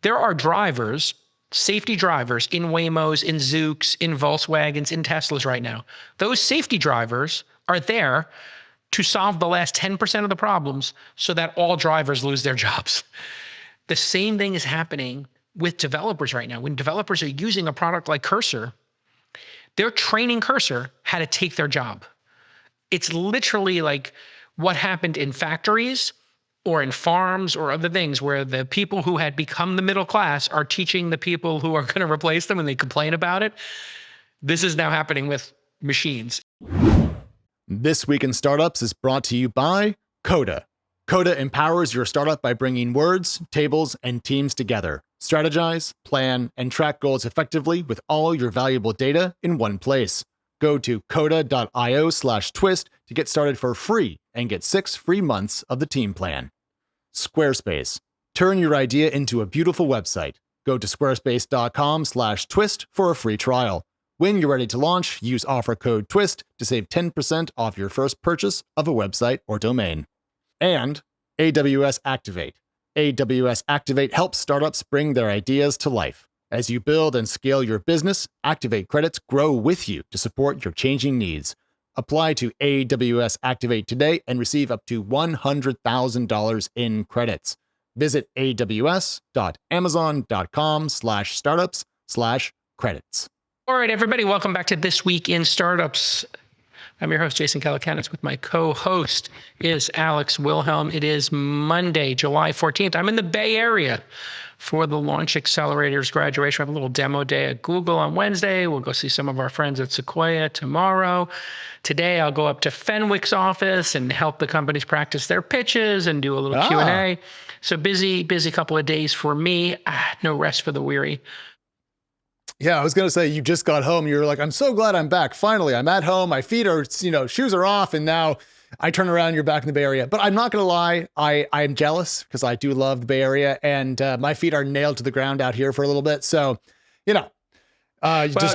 There are drivers, safety drivers in Waymos, in Zooks, in Volkswagens, in Teslas right now. Those safety drivers are there to solve the last 10% of the problems so that all drivers lose their jobs. The same thing is happening with developers right now. When developers are using a product like Cursor, they're training Cursor how to take their job. It's literally like what happened in factories or in farms or other things where the people who had become the middle class are teaching the people who are going to replace them and they complain about it. This is now happening with machines. This Week in Startups is brought to you by Coda. Coda empowers your startup by bringing words, tables, and teams together. Strategize, plan, and track goals effectively with all your valuable data in one place. Go to coda.io/twist to get started for free and get 6 free months of the team plan. Squarespace. Turn your idea into a beautiful website. Go to squarespace.com/twist for a free trial. When you're ready to launch, use offer code TWIST to save 10% off your first purchase of a website or domain. And AWS Activate. AWS Activate helps startups bring their ideas to life. As you build and scale your business, Activate credits grow with you to support your changing needs. Apply to AWS Activate today and receive up to $100,000 in credits. Visit aws.amazon.com/startups/credits. All right, everybody, welcome back to This Week in Startups. I'm your host, Jason Calacanis, with my co-host is Alex Wilhelm. It is Monday, July 14th. I'm in the Bay Area for the Launch Accelerators graduation. We have a little demo day at Google on Wednesday. We'll go see some of our friends at Sequoia tomorrow. Today, I'll go up to Fenwick's office and help the companies practice their pitches and do a little Q&A. So busy couple of days for me. No rest for the weary. Yeah, I was going to say, you just got home. You're like, I'm so glad I'm back. Finally, I'm at home. My feet are, shoes are off. And now I turn around, you're back in the Bay Area. But I'm not going to lie. I'm jealous because I do love the Bay Area. And my feet are nailed to the ground out here for a little bit. So, just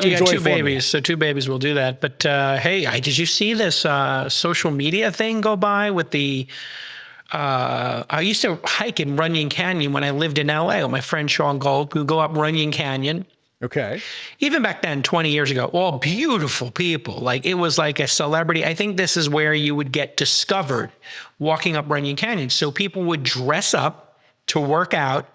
you enjoy got 2 babies. me. So 2 babies will do that. But hey, did you see this social media thing go by with the... I used to hike in Runyon Canyon when I lived in LA with my friend Sean Gold. We go up Runyon Canyon. Okay. Even back then, 20 years ago, all beautiful people. Like it was like a celebrity. I think this is where you would get discovered walking up Runyon Canyon. So people would dress up to work out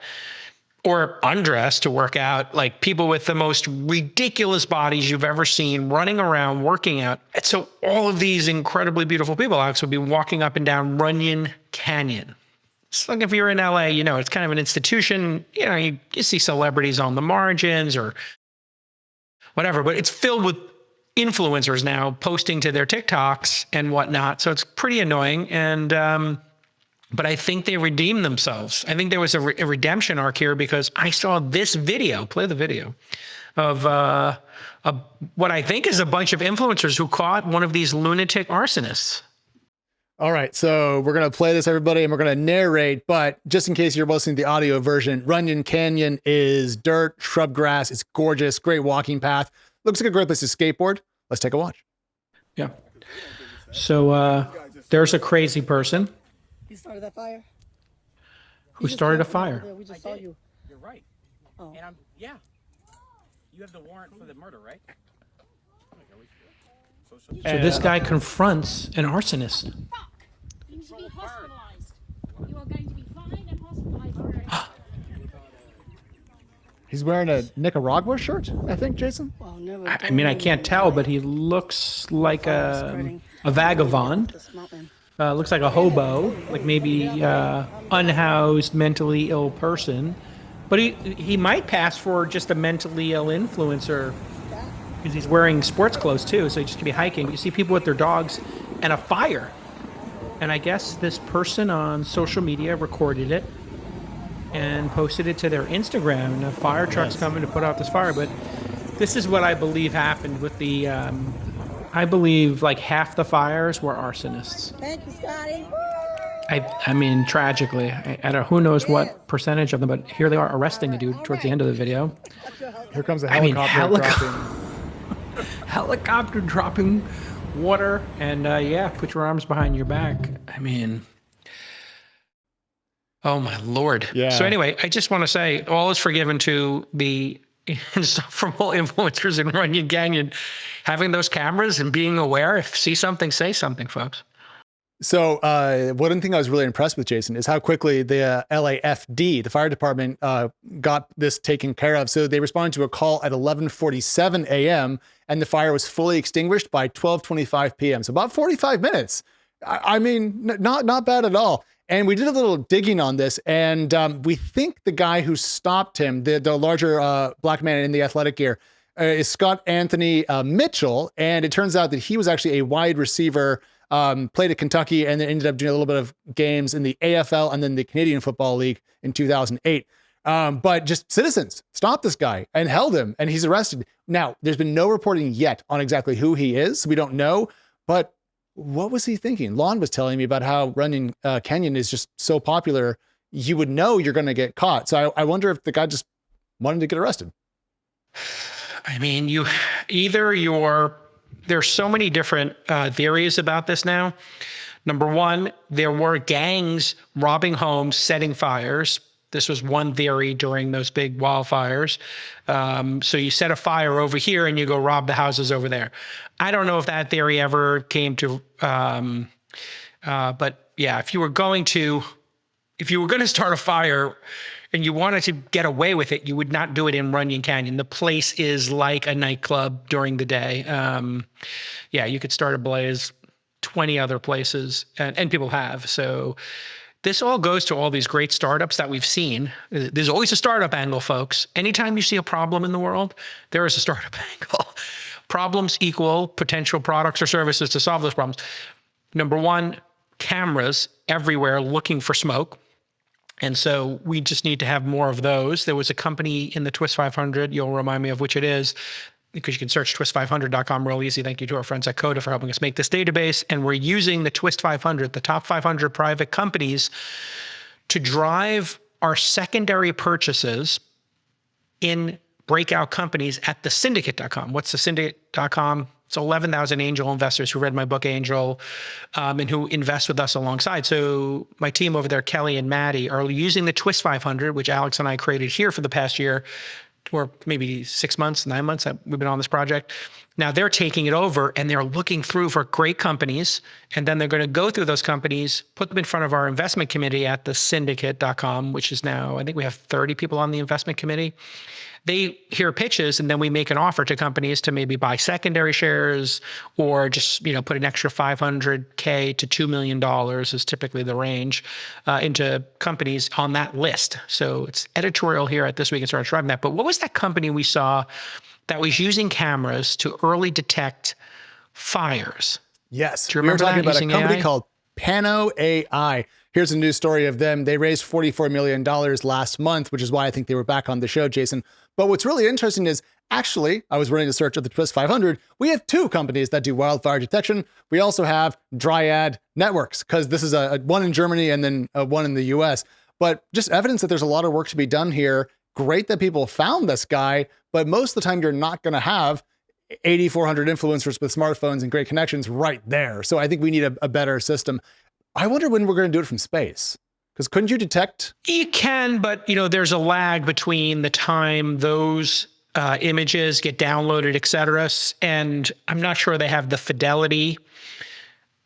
or undress to work out, like people with the most ridiculous bodies you've ever seen running around, working out. And so all of these incredibly beautiful people, Alex, would be walking up and down Runyon Canyon. It's like if you're in LA, it's kind of an institution, you see celebrities on the margins or whatever, but it's filled with influencers now posting to their TikToks and whatnot. So it's pretty annoying. And, but I think they redeemed themselves. I think there was a redemption arc here because I saw this video, play the video, of what I think is a bunch of influencers who caught one of these lunatic arsonists. All right, so we're going to play this, everybody, and we're going to narrate, but just in case you're listening to the audio version, Runyon Canyon is dirt, shrub grass. It's gorgeous, great walking path. Looks like a great place to skateboard. Let's take a watch. Yeah. So there's a crazy person. He started that fire? Who started a fire? We just saw you. You're right. Oh. And you have the warrant for the murder, right? So this guy confronts an arsonist. You should be hospitalized. You are going to be fined and hospitalized. He's wearing a Nicaragua shirt, I think, Jason? Well, never I mean, I can't tell, but he looks like a vagabond. Looks like a hobo, like maybe unhoused, mentally ill person. But he might pass for just a mentally ill influencer because he's wearing sports clothes too, so he just could be hiking. You see people with their dogs and a fire. And I guess this person on social media recorded it and posted it to their Instagram, and a fire truck's coming to put out this fire. But this is what I believe happened with the, I believe like half the fires were arsonists. Thank you, Scotty. I mean, tragically, I don't know who knows what percentage of them, but here they are arresting the dude towards the end of the video. Here comes a helicopter dropping. Helicopter dropping water, and put your arms behind your back. I mean, Oh my Lord. Yeah. So anyway, I just want to say all is forgiven to the insufferable influencers in Runyon Canyon. Having those cameras and being aware, if see something, say something, folks. So one thing I was really impressed with, Jason, is how quickly the LAFD, the fire department, got this taken care of. So they responded to a call at 11:47 a.m. and the fire was fully extinguished by 12:25 p.m. So about 45 minutes. I mean, not bad at all. And we did a little digging on this, and we think the guy who stopped him, the larger black man in the athletic gear, is Scott Anthony Mitchell. And it turns out that he was actually a wide receiver, played at Kentucky, and then ended up doing a little bit of games in the AFL and then the Canadian Football League in 2008. But just citizens stopped this guy and held him, and he's arrested. Now, there's been no reporting yet on exactly who he is. We don't know, but what was he thinking? Lon was telling me about how Runyon Canyon is just so popular, you would know you're going to get caught. So I wonder if the guy just wanted to get arrested. I mean, there's so many different theories about this now. Number one, there were gangs robbing homes, setting fires. This was one theory during those big wildfires. So you set a fire over here and you go rob the houses over there. I don't know if that theory ever came to, but yeah, if you were going to start a fire and you wanted to get away with it, you would not do it in Runyon Canyon. The place is like a nightclub during the day. Yeah, you could start a blaze 20 other places, and people have. So this all goes to all these great startups that we've seen. There's always a startup angle, folks. Anytime you see a problem in the world, there is a startup angle. Problems equal potential products or services to solve those problems. Number one, cameras everywhere looking for smoke. And so we just need to have more of those. There was a company in the Twist 500, you'll remind me of which it is, because you can search twist500.com real easy. Thank you to our friends at Coda for helping us make this database. And we're using the Twist 500, the top 500 private companies, to drive our secondary purchases in breakout companies at the syndicate.com. What's the syndicate.com? It's 11,000 angel investors who read my book, Angel, and who invest with us alongside. So my team over there, Kelly and Maddie, are using the Twist 500, which Alex and I created here for the past year, or maybe 6 months, 9 months that we've been on this project. Now they're taking it over and they're looking through for great companies. And then they're going to go through those companies, put them in front of our investment committee at the syndicate.com, which is now, I think we have 30 people on the investment committee. They hear pitches and then we make an offer to companies to maybe buy secondary shares or just, put an extra $500K to $2 million is typically the range into companies on that list. So it's editorial here at This Week in Startups driving that. But what was that company we saw that was using cameras to early detect fires? Yes. Do you remember we were talking about a using company AI? called Pano AI. Here's a news story of them. They raised $44 million last month, which is why I think they were back on the show, Jason. But what's really interesting is, actually, I was running a search of the Twist 500. We have two companies that do wildfire detection. We also have Dryad Networks, because this is a one in Germany and then one in the US. But just evidence that there's a lot of work to be done here. Great that people found this guy, but most of the time you're not going to have 8,400 influencers with smartphones and great connections right there. So I think we need a better system. I wonder when we're going to do it from space. Because couldn't you detect? You can, but there's a lag between the time those images get downloaded, et cetera. And I'm not sure they have the fidelity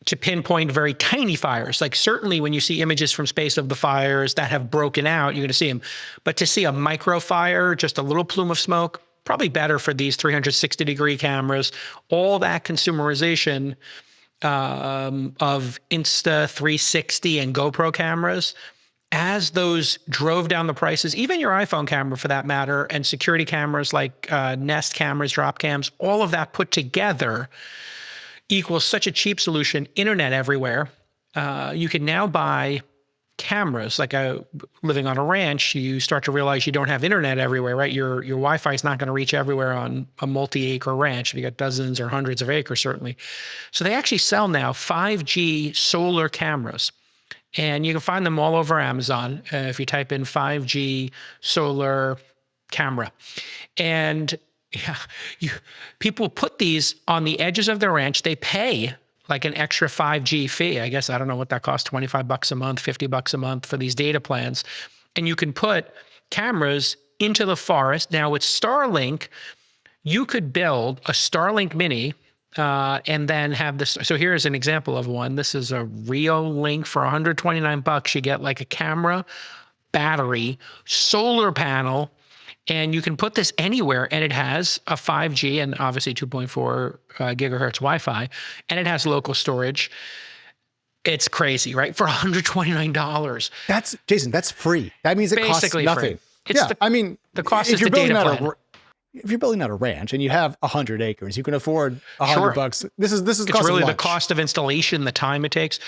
to pinpoint very tiny fires. Like certainly when you see images from space of the fires that have broken out, you're going to see them. But to see a micro fire, just a little plume of smoke, probably better for these 360-degree cameras. All that consumerization of Insta360 and GoPro cameras, as those drove down the prices, even your iPhone camera for that matter, and security cameras like Nest cameras, drop cams, all of that put together equals such a cheap solution, internet everywhere. You can now buy cameras, like living on a ranch, you start to realize you don't have internet everywhere, right? Your Wi-Fi is not going to reach everywhere on a multi-acre ranch. If you got dozens or hundreds of acres, certainly. So they actually sell now 5G solar cameras, and you can find them all over Amazon if you type in 5G solar camera. And yeah, people put these on the edges of their ranch. They pay like an extra 5G fee. I guess, I don't know what that costs, $25 a month, $50 a month for these data plans. And you can put cameras into the forest. Now with Starlink, you could build a Starlink Mini and then have this. So here's an example of one. This is a Rio Link for $129. You get like a camera, battery, solar panel, and you can put this anywhere, and it has a 5G and obviously 2.4 gigahertz Wi-Fi, and it has local storage. It's crazy, right? For $129. That's Jason. That's free. That means it Basically costs nothing. Free. It's the cost is the data plan. If you're building out a ranch and you have 100 acres, you can afford $100. This is the cost really of the cost of installation, the time it takes.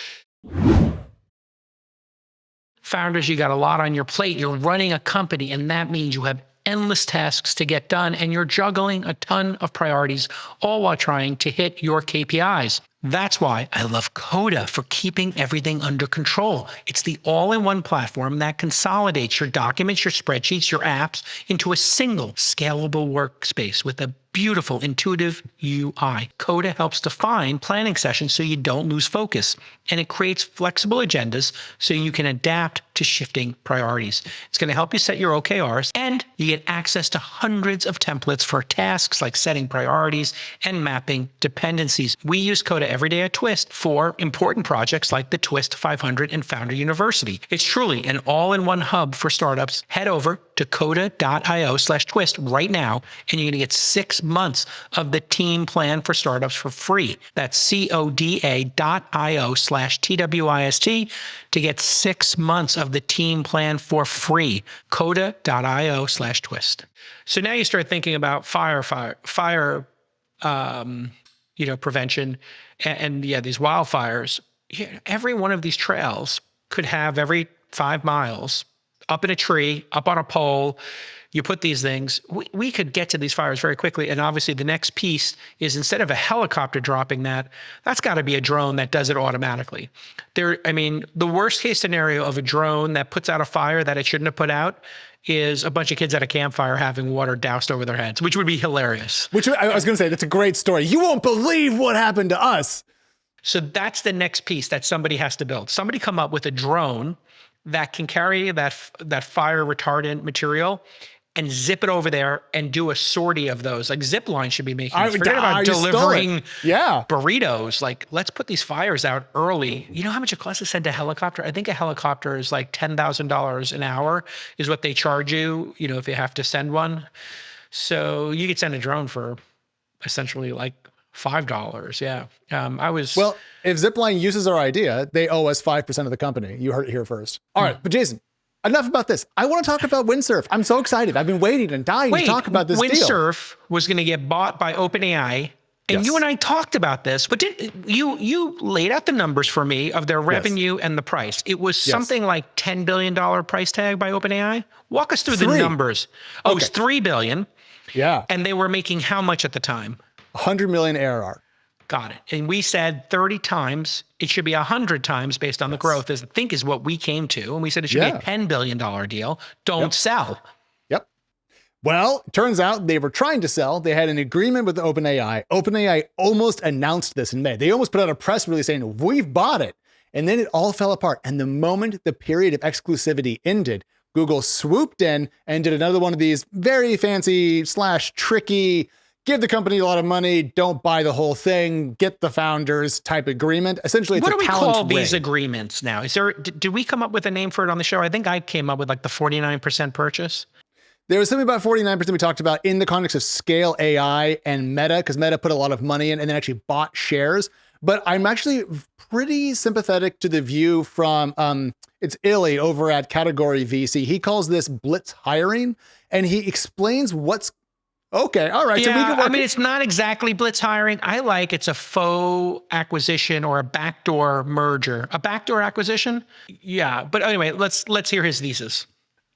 Founders, you got a lot on your plate. You're running a company, and that means you have endless tasks to get done, and you're juggling a ton of priorities, all while trying to hit your KPIs. That's why I love Coda for keeping everything under control. It's the all-in-one platform that consolidates your documents, your spreadsheets, your apps into a single scalable workspace with a beautiful, intuitive UI. Coda helps define planning sessions so you don't lose focus, and it creates flexible agendas so you can adapt to shifting priorities. It's going to help you set your OKRs, and you get access to hundreds of templates for tasks like setting priorities and mapping dependencies. We use Coda every day at Twist for important projects like the Twist 500 and Founder University. It's truly an all-in-one hub for startups. Head over to coda.io/twist right now, and you're going to get 6 months of the team plan for startups for free. That's coda.io/TWIST to get 6 months of the team plan for free. Coda.io/twist. So now you start thinking about fire prevention and these wildfires. Every one of these trails could have every 5 miles up in a tree, up on a pole. You put these things, we could get to these fires very quickly. And obviously the next piece is, instead of a helicopter dropping that's got to be a drone that does it automatically. The worst case scenario of a drone that puts out a fire that it shouldn't have put out is a bunch of kids at a campfire having water doused over their heads, which would be hilarious. Which I was going to say, that's a great story. You won't believe what happened to us. So that's the next piece that somebody has to build. Somebody come up with a drone that can carry that fire retardant material and zip it over there and do a sortie of those. Like Zipline should be making this. Forget about delivering burritos. Like, let's put these fires out early. You know how much it costs to send a helicopter? I think a helicopter is like $10,000 an hour is what they charge you, if you have to send one. So you could send a drone for essentially like $5. Yeah. Well, if Zipline uses our idea, they owe us 5% of the company. You heard it here first. All right. But Jason, enough about this. I want to talk about Windsurf. I'm so excited. I've been waiting and dying to talk about this deal. Windsurf was going to get bought by OpenAI. And you and I talked about this, but you laid out the numbers for me of their revenue and the price. It was something like $10 billion price tag by OpenAI. Walk us through the numbers. Oh, it was $3 billion. Yeah. And they were making how much at the time? 100 million ARR. Got it. And we said 30 times. It should be 100 times based on the growth, is what we came to. And we said it should be a $10 billion deal. Don't sell. Yep. Well, it turns out they were trying to sell. They had an agreement with OpenAI. OpenAI almost announced this in May. They almost put out a press release saying, we've bought it. And then it all fell apart. And the moment the period of exclusivity ended, Google swooped in and did another one of these very fancy / tricky, give the company a lot of money, don't buy the whole thing, get the founders type agreement. Essentially, it's what a do we talent call ring. these agreements now? Did we come up with a name for it on the show? I think I came up with like the 49% purchase. There was something about 49% we talked about in the context of Scale AI and Meta, because Meta put a lot of money in and then actually bought shares. But I'm actually pretty sympathetic to the view from, it's Illy over at Category VC. He calls this Blitzhiring, and he explains what's okay. All right. Yeah, so it's not exactly Blitzhiring. It's a faux acquisition or a backdoor merger. A backdoor acquisition? Yeah. But anyway, let's hear his thesis.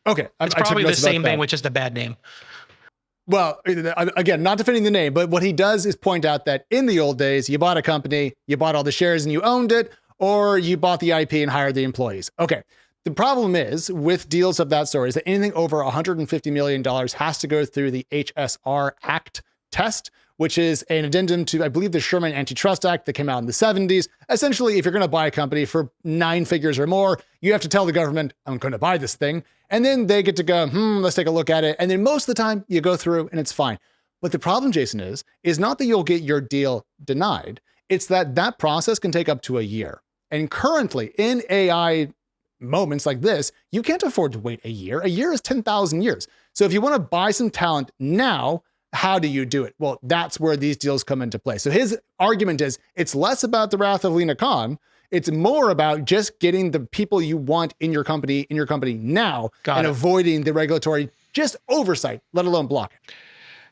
Okay. It's probably the same thing with just a bad name. Well, again, not defending the name, but what he does is point out that in the old days, you bought a company, you bought all the shares and you owned it, or you bought the IP and hired the employees. Okay. The problem is with deals of that sort is that anything over $150 million has to go through the HSR Act test, which is an addendum to, I believe, the Sherman Antitrust Act that came out in the 70s. Essentially, if you're going to buy a company for 9 figures or more, you have to tell the government, I'm going to buy this thing. And then they get to go, let's take a look at it. And then most of the time you go through and it's fine. But the problem, Jason, is not that you'll get your deal denied. It's that process can take up to a year. And currently in AI moments like this, you can't afford to wait a year. A year is 10,000 years. So if you want to buy some talent now, how do you do it? Well, that's where these deals come into play. So his argument is it's less about the wrath of Lina Khan. It's more about just getting the people you want in your company now and avoiding the regulatory just oversight, let alone block it.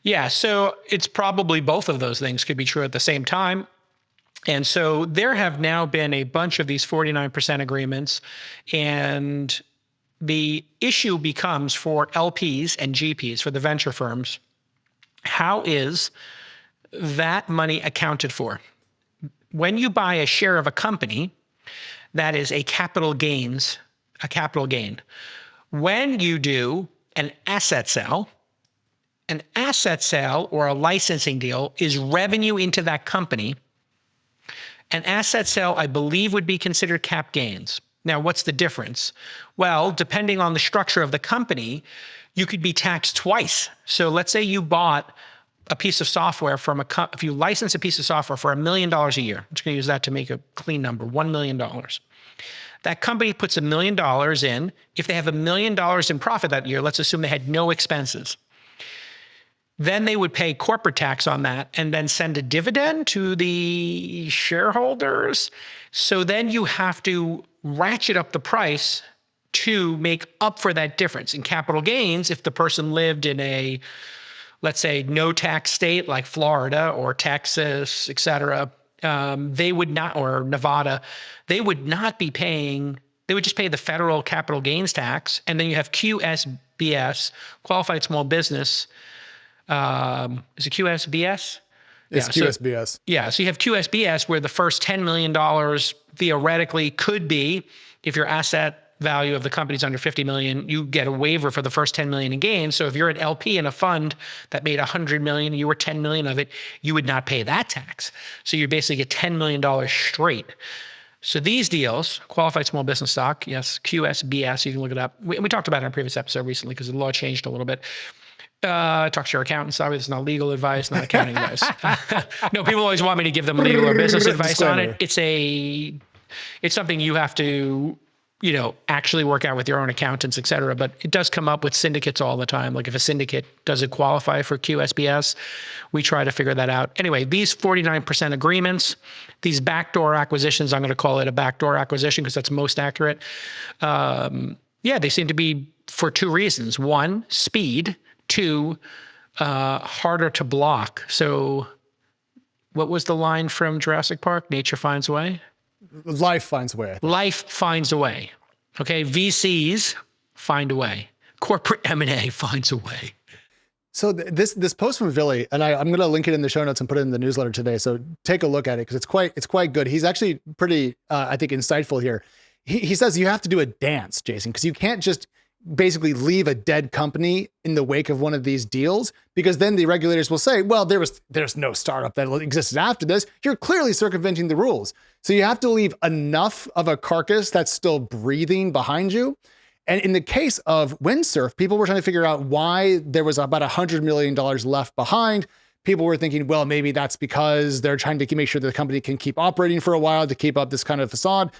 Yeah, so it's probably both of those things could be true at the same time. And so there have now been a bunch of these 49% agreements, and the issue becomes for LPs and GPs, for the venture firms, how is that money accounted for? When you buy a share of a company, that is a capital gain. When you do an asset sale or a licensing deal is revenue into that company. An asset sale, I believe, would be considered cap gains. Now, what's the difference? Well, depending on the structure of the company, you could be taxed twice. So let's say you bought a piece of software from if you license a piece of software for $1 million a year, I'm just going to use that to make a clean number, $1 million. That company puts $1 million in. If they have $1 million in profit that year, let's assume they had no expenses. Then they would pay corporate tax on that and then send a dividend to the shareholders. So then you have to ratchet up the price to make up for that difference. In capital gains, if the person lived in a, let's say, no tax state like Florida or Texas, et cetera, they would not, or Nevada, they would not be paying, they would just pay the federal capital gains tax. And then you have QSBS, qualified small business. Is it QSBS? It's QSBS. So you have QSBS where the first $10 million theoretically could be, if your asset value of the company is under 50 million, you get a waiver for the first 10 million in gains. So if you're an LP in a fund that made 100 million, and you were 10 million of it, you would not pay that tax. So you basically get $10 million straight. So these deals, qualified small business stock, yes, QSBS, you can look it up. We talked about it in a previous episode recently because the law changed a little bit. Talk to your accountant. Sorry, it's not legal advice, not accounting advice. No, people always want me to give them legal or business advice on it. It's something you have to, actually work out with your own accountants, et cetera. But it does come up with syndicates all the time. Like if a syndicate doesn't qualify for QSBS, we try to figure that out. Anyway, these 49% agreements, these backdoor acquisitions, I'm going to call it a backdoor acquisition because that's most accurate. They seem to be for two reasons. One, speed. Two, harder to block. So what was the line from Jurassic Park? Nature finds a way? Life finds a way. Life finds a way. Okay, VCs find a way. Corporate M&A finds a way. So this post from Billy, and I'm going to link it in the show notes and put it in the newsletter today. So take a look at it because it's quite good. He's actually pretty, I think, insightful here. He says you have to do a dance, Jason, because you can't just basically leave a dead company in the wake of one of these deals, because then the regulators will say, well, there's no startup that existed after this. You're clearly circumventing the rules. So you have to leave enough of a carcass that's still breathing behind you. And in the case of Windsurf, people were trying to figure out why there was about $100 million left behind. People were thinking, well, maybe that's because they're trying to make sure the company can keep operating for a while to keep up this kind of facade.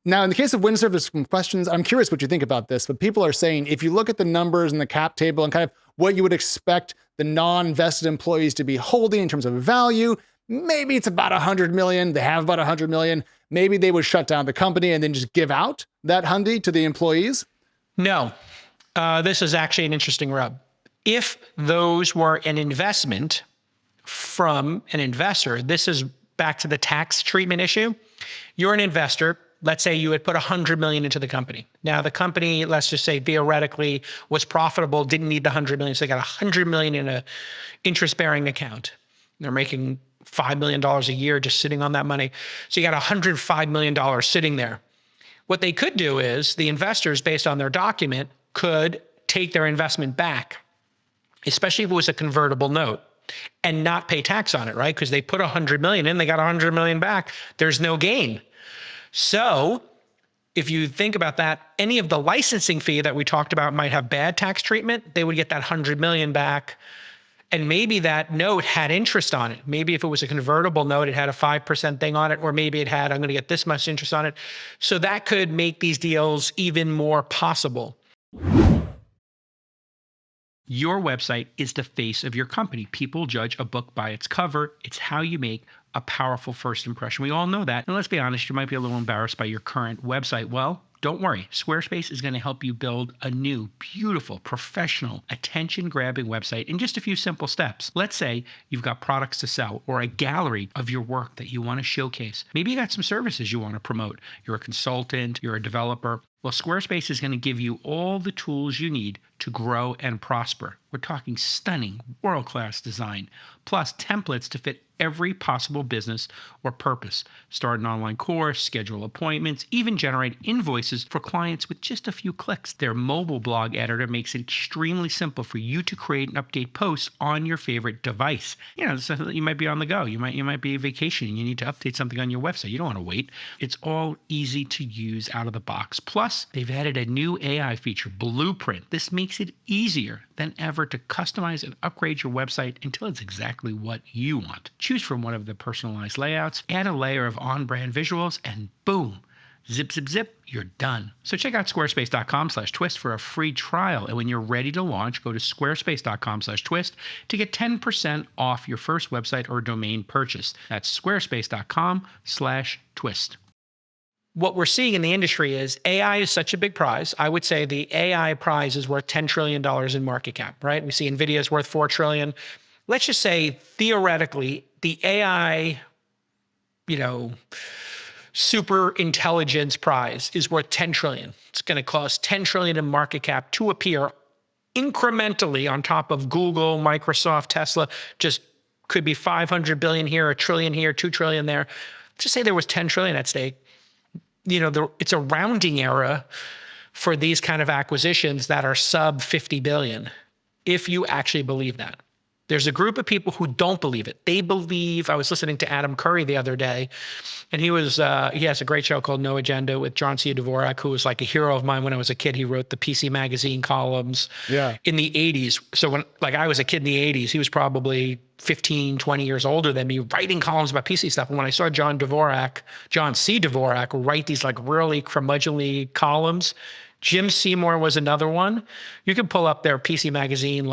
Now, in the case of Windsurf, there's some questions. I'm curious what you think about this, but people are saying, if you look at the numbers and the cap table and kind of what you would expect the non-vested employees to be holding in terms of value, maybe it's about 100 million. They have about 100 million. Maybe they would shut down the company and then just give out that hundy to the employees. No, this is actually an interesting rub. If those were an investment from an investor, this is back to the tax treatment issue. You're an investor. Let's say you had put 100 million into the company. Now the company, let's just say theoretically was profitable, didn't need the 100 million. So they got 100 million in a interest-bearing account. They're making $5 million a year just sitting on that money. So you got $105 million sitting there. What they could do is the investors, based on their document, could take their investment back, especially if it was a convertible note. and not pay tax on it, right? Because they put 100 million in, they got 100 million back. There's no gain. So if you think about that, any of the licensing fee that we talked about might have bad tax treatment. They would get that 100 million back. And maybe that note had interest on it. Maybe if it was a convertible note, it had a 5% thing on it, or maybe it had, I'm going to get this much interest on it. So that could make these deals even more possible. Your website is the face of your company. People judge a book by its cover. It's how you make a powerful first impression. We all know that. And let's be honest, you might be a little embarrassed by your current website. Well, don't worry. Squarespace is going to help you build a new, beautiful, professional, attention-grabbing website in just a few simple steps. Let's say you've got products to sell or a gallery of your work that you want to showcase. Maybe you got some services you want to promote. You're a consultant, you're a developer. Well, Squarespace is going to give you all the tools you need to grow and prosper. We're talking stunning, world-class design, plus templates to fit every possible business or purpose. Start an online course, schedule appointments, even generate invoices for clients with just a few clicks. Their mobile blog editor makes it extremely simple for you to create and update posts on your favorite device. You know, so you might be on the go. You might be vacationing. You need to update something on your website. You don't want to wait. It's all easy to use out of the box. Plus, they've added a new AI feature, Blueprint. This makes it easier than ever to customize and upgrade your website until it's exactly what you want. Choose from one of the personalized layouts, add a layer of on-brand visuals, and boom, zip, zip, zip, you're done. So check out squarespace.com/twist for a free trial. And when you're ready to launch, go to squarespace.com/twist to get 10% off your first website or domain purchase. That's squarespace.com/twist. What we're seeing in the industry is AI is such a big prize. I would say the AI prize is worth $10 trillion in market cap, right? We see NVIDIA is worth $4 trillion. Let's just say theoretically, the AI, super intelligence prize is worth 10 trillion. It's going to cost 10 trillion in market cap to appear incrementally on top of Google, Microsoft, Tesla. Just could be 500 billion here, a trillion here, 2 trillion there. Just say there was 10 trillion at stake. It's a rounding error for these kind of acquisitions that are sub 50 billion, if you actually believe that. There's a group of people who don't believe it. They believe, I was listening to Adam Curry the other day, and he has a great show called No Agenda with John C. Dvorak, who was like a hero of mine when I was a kid. He wrote the PC Magazine columns in the 80s. So when I was a kid in the 80s, he was probably 15, 20 years older than me, writing columns about PC stuff. And when I saw John C. Dvorak write these like really curmudgeonly columns, Jim Seymour was another one. You can pull up their PC Magazine,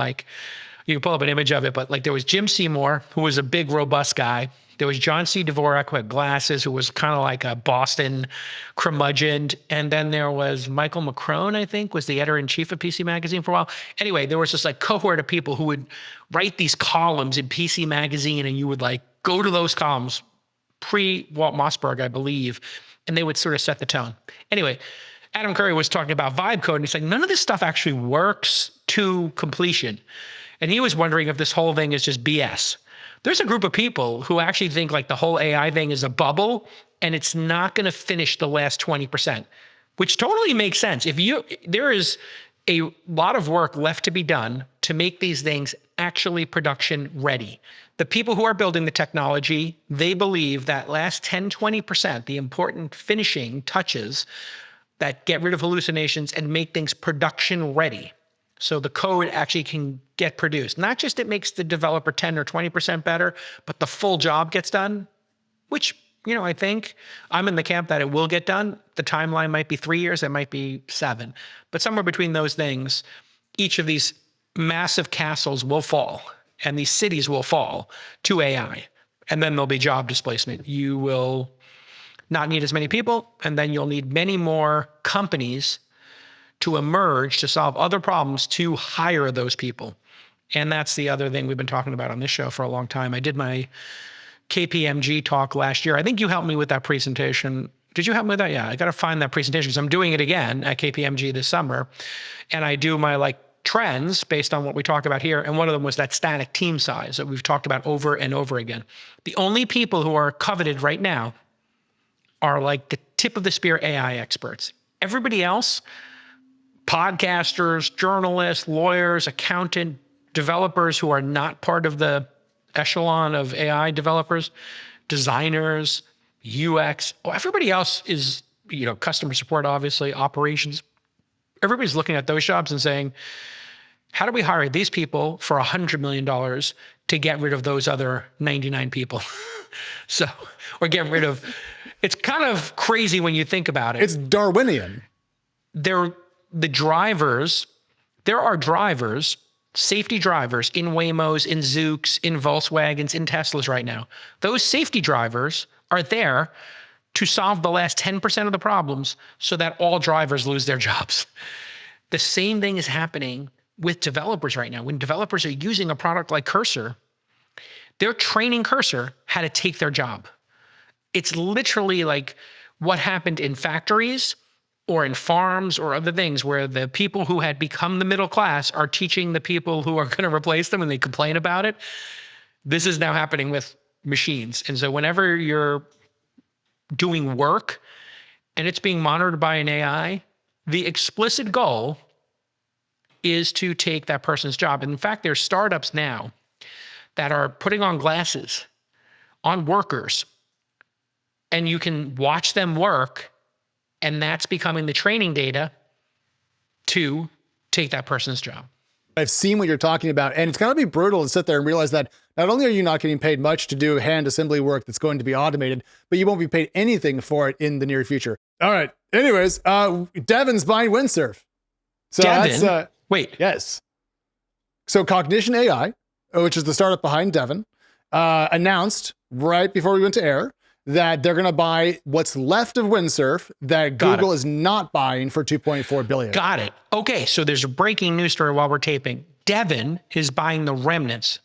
you can pull up an image of it, but there was Jim Seymour, who was a big, robust guy. There was John C. Dvorak, who had glasses, who was kind of like a Boston curmudgeon. And then there was Michael McCrone, I think, was the editor-in-chief of PC Magazine for a while. Anyway, there was this cohort of people who would write these columns in PC Magazine, and you would go to those columns, pre-Walt Mossberg, I believe, and they would sort of set the tone. Anyway, Adam Curry was talking about vibe code, and he's like, none of this stuff actually works to completion. And he was wondering if this whole thing is just BS. There's a group of people who actually think the whole AI thing is a bubble and it's not going to finish the last 20%, which totally makes sense. There is a lot of work left to be done to make these things actually production ready. The people who are building the technology, they believe that last 10, 20%, the important finishing touches that get rid of hallucinations and make things production ready. So the code actually can get produced. Not just it makes the developer 10 or 20% better, but the full job gets done, which, I think I'm in the camp that it will get done. The timeline might be 3 years, it might be 7. But somewhere between those things, each of these massive castles will fall and these cities will fall to AI. And then there'll be job displacement. You will not need as many people, and then you'll need many more companies to emerge to solve other problems to hire those people. And that's the other thing we've been talking about on this show for a long time. I did my KPMG talk last year. I think you helped me with that presentation. Did you help me with that? Yeah, I got to find that presentation because I'm doing it again at KPMG this summer. And I do my trends based on what we talked about here. And one of them was that static team size that we've talked about over and over again. The only people who are coveted right now are the tip of the spear AI experts. Everybody else, podcasters, journalists, lawyers, accountant, developers who are not part of the echelon of AI developers, designers, UX. Oh, everybody else is, customer support, obviously, operations. Everybody's looking at those jobs and saying, how do we hire these people for $100 million to get rid of those other 99 people? Or get rid of, it's kind of crazy when you think about it. It's Darwinian. There are drivers, safety drivers in Waymos, in Zooks, in Volkswagens, in Teslas right now. Those safety drivers are there to solve the last 10% of the problems so that all drivers lose their jobs. The same thing is happening with developers right now. When developers are using a product like Cursor, they're training Cursor how to take their job. It's literally like what happened in factories or in farms or other things where the people who had become the middle class are teaching the people who are going to replace them and they complain about it. This is now happening with machines. And so whenever you're doing work and it's being monitored by an AI, the explicit goal is to take that person's job. And in fact, there's startups now that are putting on glasses on workers and you can watch them work, and that's becoming the training data to take that person's job. I've seen what you're talking about, and it's going to be brutal to sit there and realize that not only are you not getting paid much to do hand assembly work that's going to be automated, but you won't be paid anything for it in the near future. All right. Anyways, Devin's buying Windsurf. So Devin? that's, Wait. Yes. So Cognition AI, which is the startup behind Devin, announced right before we went to air that they're going to buy what's left of Windsurf that Google is not buying for $2.4 billion. Got it. Okay, so there's a breaking news story while we're taping. Devin is buying the remnants,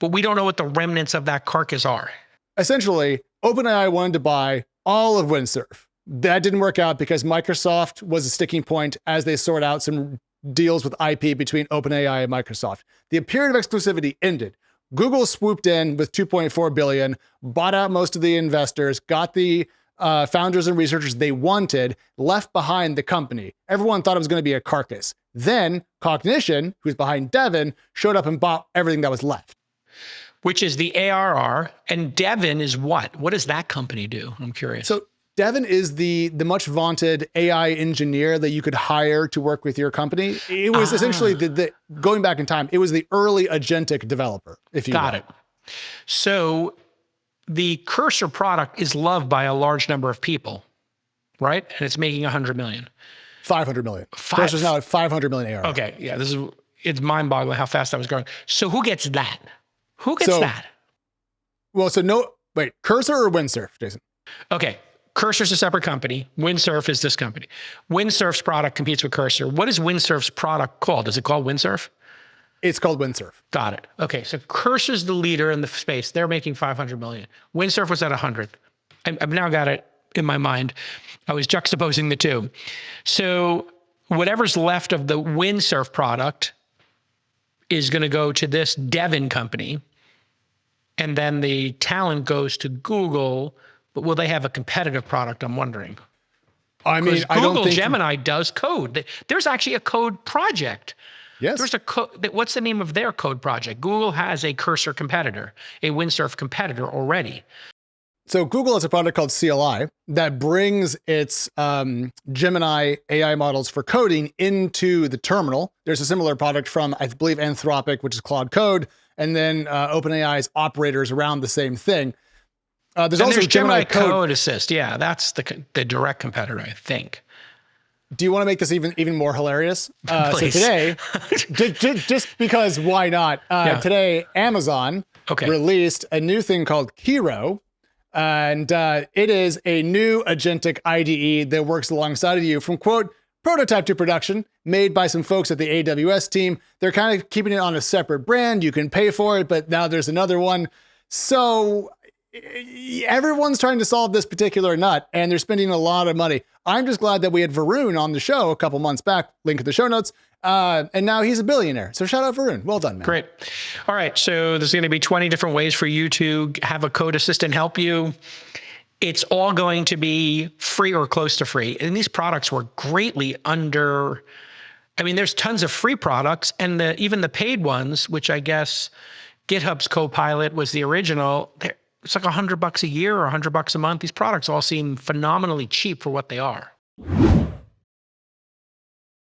but we don't know what the remnants of that carcass are. Essentially, OpenAI wanted to buy all of Windsurf. That didn't work out because Microsoft was a sticking point as they sort out some deals with IP between OpenAI and Microsoft. The period of exclusivity ended. Google swooped in with $2.4 billion, bought out most of the investors, got the founders and researchers they wanted, left behind the company. Everyone thought it was going to be a carcass. Then Cognition, who's behind Devin, showed up and bought everything that was left. Which is the ARR. And Devin is what? What does that company do? I'm curious. So Devin is the much vaunted AI engineer that you could hire to work with your company. It was essentially the going back in time, it was the early agentic developer, if you Got it. So the Cursor product is loved by a large number of people, right? And it's making 100 million. 500 million. Cursor's now at 500 million ARR. Okay, yeah, it's mind-boggling how fast that was growing. So who gets that? Who gets that? Well, Cursor or Windsurf, Jason? Okay. Cursor's a separate company. Windsurf is this company. Windsurf's product competes with Cursor. What is Windsurf's product called? Is it called Windsurf? It's called Windsurf. Got it. Okay, so Cursor's the leader in the space. They're making 500 million. Windsurf was at 100. I've now got it in my mind. I was juxtaposing the two. So whatever's left of the Windsurf product is going to go to this Devin company, and then the talent goes to Google. But will they have a competitive product? I'm wondering. I mean, I Google don't think Gemini does code. There's actually a code project. Yes. There's what's the name of their code project? Google has a Cursor competitor, a Windsurf competitor already. So Google has a product called CLI that brings its Gemini AI models for coding into the terminal. There's a similar product from, I believe, Anthropic, which is Claude Code, and then OpenAI's operators around the same thing. There's also Gemini Code Assist. Yeah, that's the direct competitor, I think. Do you want to make this even more hilarious? So Please. today, just because why not? Today, Amazon released a new thing called Kiro, and it is a new agentic IDE that works alongside of you from, quote, prototype to production, made by some folks at the AWS team. They're kind of keeping it on a separate brand. You can pay for it, but now there's another one. So everyone's trying to solve this particular nut, and they're spending a lot of money. I'm just glad that we had Varun on the show a couple months back, link in the show notes, and now he's a billionaire. So shout out Varun. Well done, man. Great. All right, so there's going to be 20 different ways for you to have a code assistant help you. It's all going to be free or close to free. And these products were greatly under, I mean, there's tons of free products, and even the paid ones, which I guess GitHub's Copilot was the original. It's like $100 a year or $100 a month. These products all seem phenomenally cheap for what they are.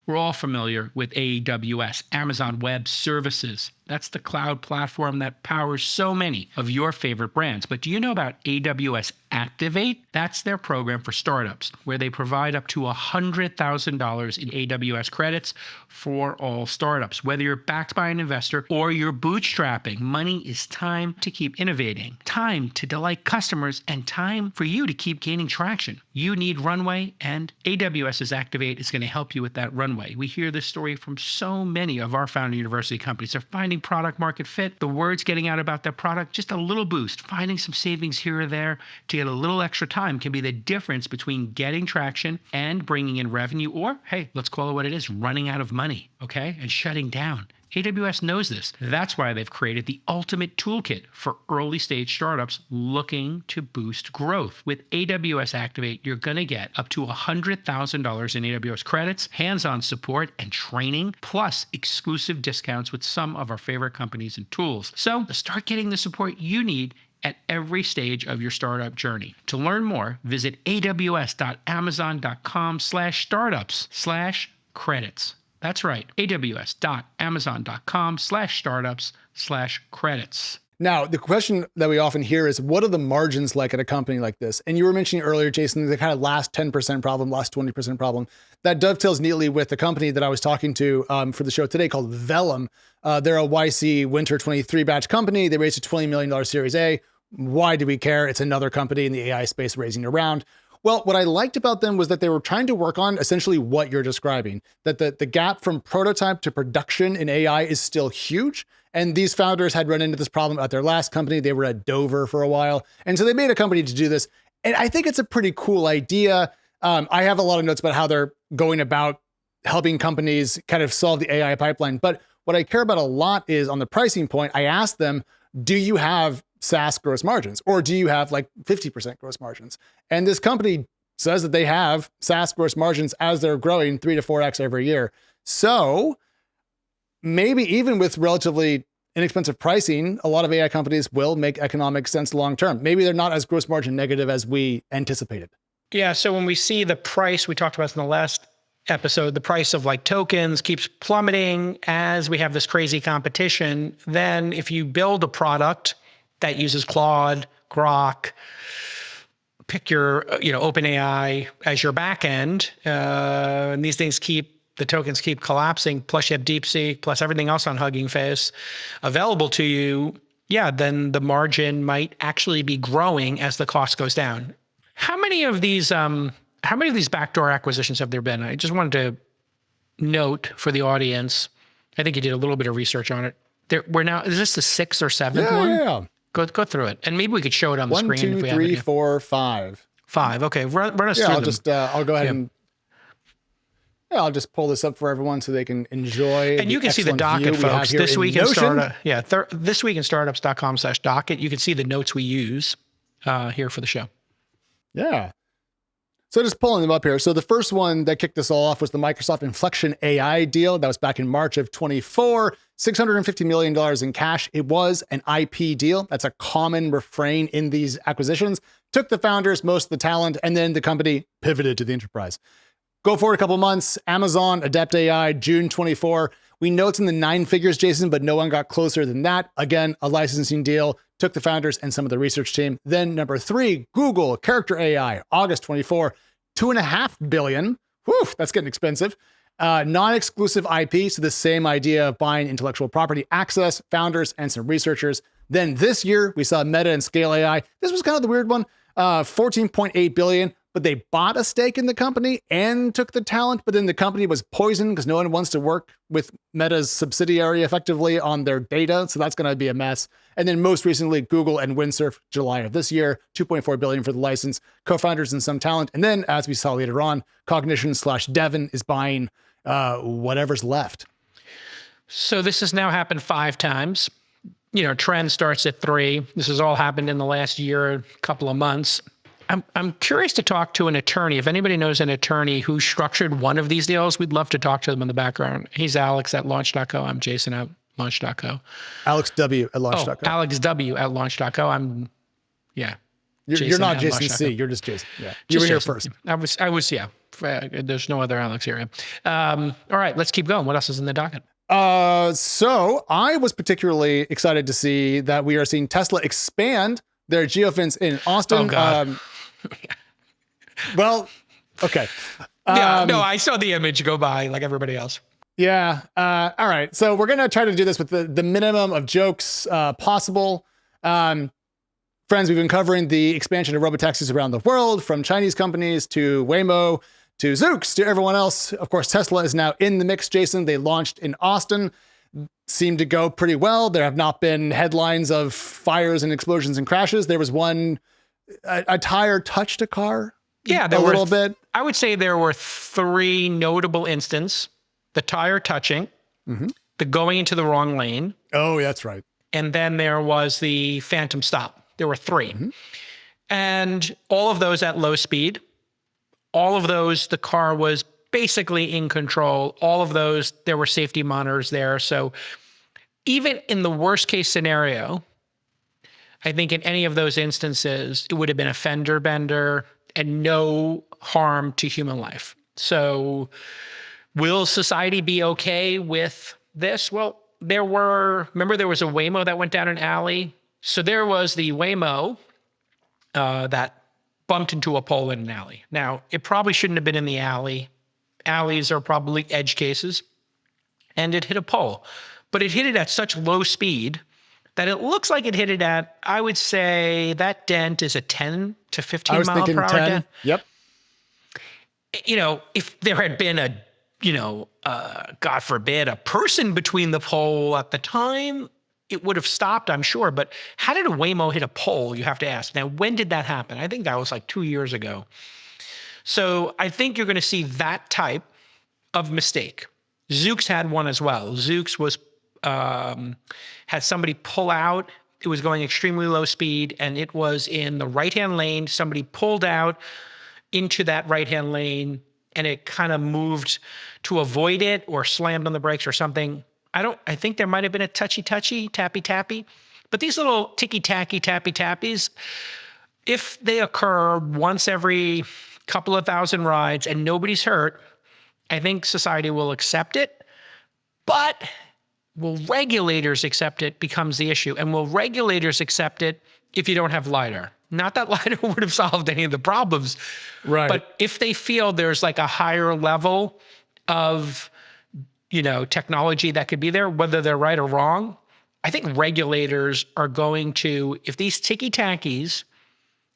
We're all familiar with AWS, Amazon Web Services. That's the cloud platform that powers so many of your favorite brands. But do you know about AWS Activate? That's their program for startups, where they provide up to $100,000 in AWS credits for all startups. Whether you're backed by an investor or you're bootstrapping, money is time to keep innovating, time to delight customers, and time for you to keep gaining traction. You need runway, and AWS's Activate is going to help you with that runway. We hear this story from so many of our founder university companies. They're finding product market fit. The word's getting out about their product, just a little boost. Finding some savings here or there to get a little extra time can be the difference between getting traction and bringing in revenue, or, hey, let's call it what it is, running out of money, okay, and shutting down. AWS knows this. That's why they've created the ultimate toolkit for early stage startups looking to boost growth. With AWS Activate, you're going to get up to $100,000 in AWS credits, hands-on support and training, plus exclusive discounts with some of our favorite companies and tools. So start getting the support you need at every stage of your startup journey. To learn more, visit aws.amazon.com/startups/credits. That's right, aws.amazon.com/startups/credits. Now, the question that we often hear is, what are the margins like at a company like this? And you were mentioning earlier, Jason, the kind of last 10% problem, last 20% problem. That dovetails neatly with the company that I was talking to for the show today called Vellum. They're a YC Winter 23 batch company. They raised a $20 million Series A. Why do we care? It's another company in the AI space raising a round. Well, what I liked about them was that they were trying to work on essentially what you're describing, that the gap from prototype to production in AI is still huge. And these founders had run into this problem at their last company. They were at Dover for a while. And so they made a company to do this. And I think it's a pretty cool idea. I have a lot of notes about how they're going about helping companies kind of solve the AI pipeline. But what I care about a lot is on the pricing point, I asked them, do you have SaaS gross margins, or do you have like 50% gross margins? And this company says that they have SaaS gross margins as they're growing 3 to 4x every year. So maybe even with relatively inexpensive pricing, a lot of AI companies will make economic sense long term. Maybe they're not as gross margin negative as we anticipated. Yeah, so when we see the price, we talked about this in the last episode, the price of like tokens keeps plummeting as we have this crazy competition. Then if you build a product that uses Claude, Grok, pick your, OpenAI as your backend, and these things the tokens keep collapsing, plus you have DeepSeek, plus everything else on Hugging Face available to you, then the margin might actually be growing as the cost goes down. How many of these backdoor acquisitions have there been? I just wanted to note for the audience, I think you did a little bit of research on it. Is this the 6th or 7th one? Yeah. Go through it, and maybe we could show it on the screen. 1, 2, 3, 4, 5. 5. Okay, run us through them. I'll go ahead and I'll just pull this up for everyone so they can enjoy. And you can see the docket, folks. This week in startup, this week in startups.com/docket. You can see the notes we use here for the show. Yeah. So just pulling them up here. So the first one that kicked this all off was the Microsoft Inflection AI deal. That was back in March of 24, $650 million in cash. It was an IP deal. That's a common refrain in these acquisitions. Took the founders, most of the talent, and then the company pivoted to the enterprise. Go forward a couple months, Amazon, Adept AI, June 24. We know it's in the 9 figures, Jason, but no one got closer than that. Again, a licensing deal, took the founders and some of the research team. Then number 3, Google, Character AI, August 24, $2.5 billion. Whew, that's getting expensive. Non-exclusive IP, so the same idea of buying intellectual property access, founders, and some researchers. Then this year, we saw Meta and Scale AI. This was kind of the weird one, $14.8 billion. But they bought a stake in the company and took the talent, but then the company was poisoned because no one wants to work with Meta's subsidiary effectively on their data. So that's going to be a mess. And then most recently, Google and Windsurf, July of this year, $2.4 billion for the license, co-founders and some talent. And then as we saw later on, Cognition/Devon is buying whatever's left. So this has now happened 5 times. Trend starts at 3. This has all happened in the last year, couple of months. I'm curious to talk to an attorney. If anybody knows an attorney who structured one of these deals, we'd love to talk to them in the background. He's Alex at launch.co. I'm Jason out. launch.co. Alex W at launch.co. Alex W at launch.co. You're not at Jason launch.co. C. You're just Jason. Yeah. You were here first. I was, yeah. There's no other Alex here. All right, let's keep going. What else is in the docket? So I was particularly excited to see that we are seeing Tesla expand their geofence in Austin. Oh, God. Well, okay. No, I saw the image go by like everybody else. Yeah. All right. So we're going to try to do this with the minimum of jokes possible. Friends, we've been covering the expansion of robotaxis around the world, from Chinese companies to Waymo to Zoox to everyone else. Of course, Tesla is now in the mix, Jason. They launched in Austin, seemed to go pretty well. There have not been headlines of fires and explosions and crashes. There was one, a tire touched a car. Yeah, a little bit. I would say there were 3 notable instances: the tire touching, the going into the wrong lane. Oh, that's right. And then there was the phantom stop. There were 3. And all of those at low speed. All of those, the car was basically in control. All of those, there were safety monitors there. So even in the worst case scenario, I think in any of those instances, it would have been a fender bender and no harm to human life. So will society be okay with this? Well, remember there was a Waymo that went down an alley. So there was the Waymo that bumped into a pole in an alley. Now, it probably shouldn't have been in the alley. Alleys are probably edge cases. And it hit a pole. But it hit it at such low speed that it looks like it hit it at, I would say that dent is a 10 to 15 mile per hour 10. dent. Yep. If there had been God forbid, a person between the pole at the time, it would have stopped, I'm sure. But how did a Waymo hit a pole, you have to ask. Now, when did that happen? I think that was like 2 years ago. So I think you're going to see that type of mistake. Zoox had one as well. Zoox was had somebody pull out. It was going extremely low speed, and it was in the right-hand lane. Somebody pulled out into that right-hand lane, and it kind of moved to avoid it or slammed on the brakes or something. I think there might have been a touchy-touchy, tappy-tappy. But these little ticky-tacky, tappy-tappies, if they occur once every couple of thousand rides and nobody's hurt, I think society will accept it. But will regulators accept it becomes the issue. And will regulators accept it if you don't have LIDAR? Not that LIDAR would have solved any of the problems. Right. But if they feel there's like a higher level of technology that could be there, whether they're right or wrong, I think regulators are going to, if these ticky-tackies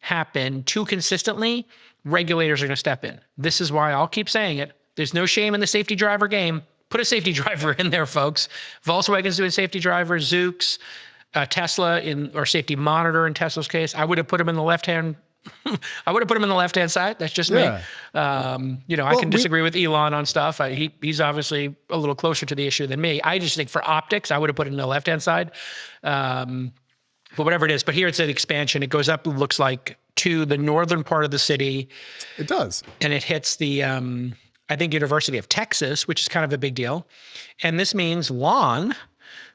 happen too consistently, regulators are going to step in. This is why I'll keep saying it. There's no shame in the safety driver game. Put a safety driver in there, folks. Volkswagen's doing safety drivers, Zoox, Tesla or safety monitor in Tesla's case. I would have put him in the left-hand I would have put him in the left-hand side. That's just me. I can disagree with Elon on stuff. He's obviously a little closer to the issue than me. I just think for optics, I would have put it in the left-hand side. But whatever it is. But here it's an expansion. It goes up, it looks like, to the northern part of the city. It does. And it hits the, I think, University of Texas, which is kind of a big deal. And this means Lon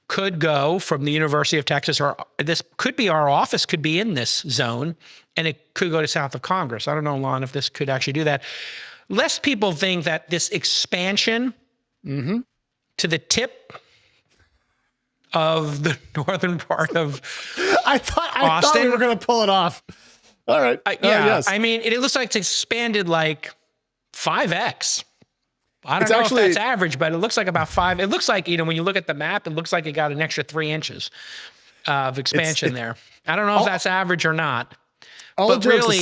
could go from the University of Texas, or this could be our office could be in this zone, and it could go to south of Congress. I don't know, Lon, if this could actually do that. Less people think that this expansion to the tip of the northern part of I thought we were going to pull it off. All right. Yes. I mean, it looks like it's expanded like 5x. I don't know if that's average, but it looks like about 5. It looks like, when you look at the map, it looks like it got an extra 3 inches of expansion there. I don't know if that's average or not. All jokes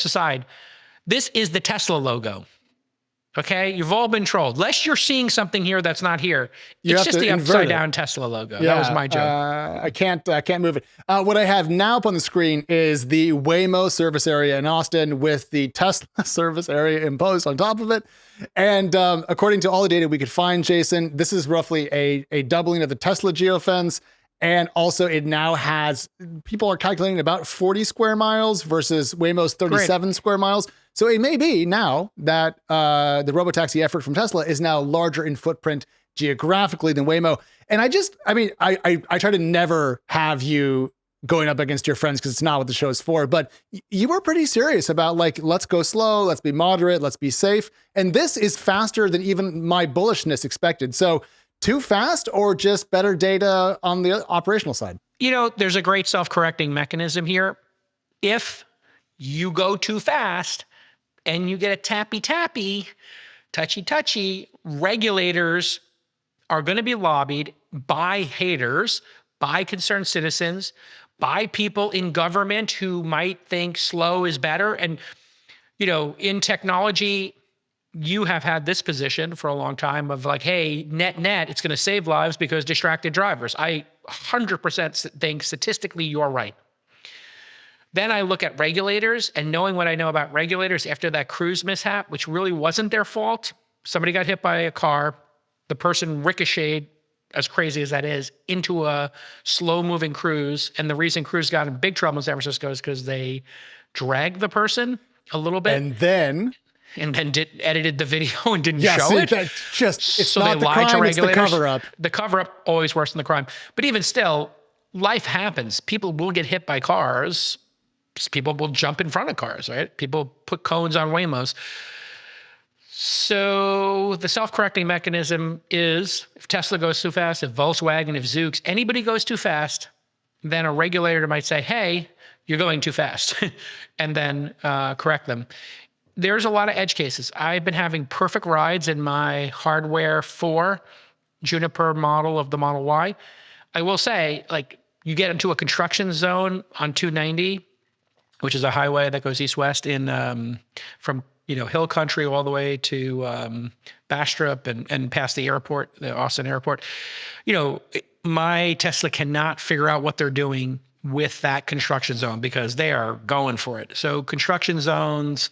aside, this is the Tesla logo. Okay, you've all been trolled. Unless you're seeing something here that's not here, it's just the upside down Tesla logo. Yeah, that was my joke. I can't move it. What I have now up on the screen is the Waymo service area in Austin with the Tesla service area imposed on top of it. And according to all the data we could find, Jason, this is roughly a doubling of the Tesla geofence. And also it now has, people are calculating about 40 square miles versus Waymo's 37 square miles. So it may be now that the robotaxi effort from Tesla is now larger in footprint geographically than Waymo. And I try to never have you going up against your friends because it's not what the show is for, but you were pretty serious about like, let's go slow, let's be moderate, let's be safe. And this is faster than even my bullishness expected. So too fast or just better data on the operational side? There's a great self-correcting mechanism here. If you go too fast and you get a tappy, touchy, regulators are going to be lobbied by haters, by concerned citizens, by people in government who might think slow is better. And, in technology, you have had this position for a long time of like, hey, net, it's going to save lives because distracted drivers. I 100% think statistically you're right. Then I look at regulators, and knowing what I know about regulators after that cruise mishap, which really wasn't their fault. Somebody got hit by a car. The person ricocheted, as crazy as that is, into a slow-moving cruise. And the reason cruise got in big trouble in San Francisco is because they dragged the person a little bit. And then edited the video and didn't show it. It's so not they the lied to crime, it's the regulators. cover-up. The cover-up always worse than the crime. But even still, life happens. People will get hit by cars. People will jump in front of cars, right? People put cones on Waymos. So the self-correcting mechanism is if Tesla goes too fast, if Volkswagen, if Zoox, anybody goes too fast, then a regulator might say, hey, you're going too fast, and then correct them. There's a lot of edge cases. I've been having perfect rides in my hardware 4 Juniper model of the Model Y. I will say, like, you get into a construction zone on 290, which is a highway that goes east-west from Hill Country all the way to Bastrop and past the airport, the Austin airport. My Tesla cannot figure out what they're doing with that construction zone because they are going for it. So construction zones,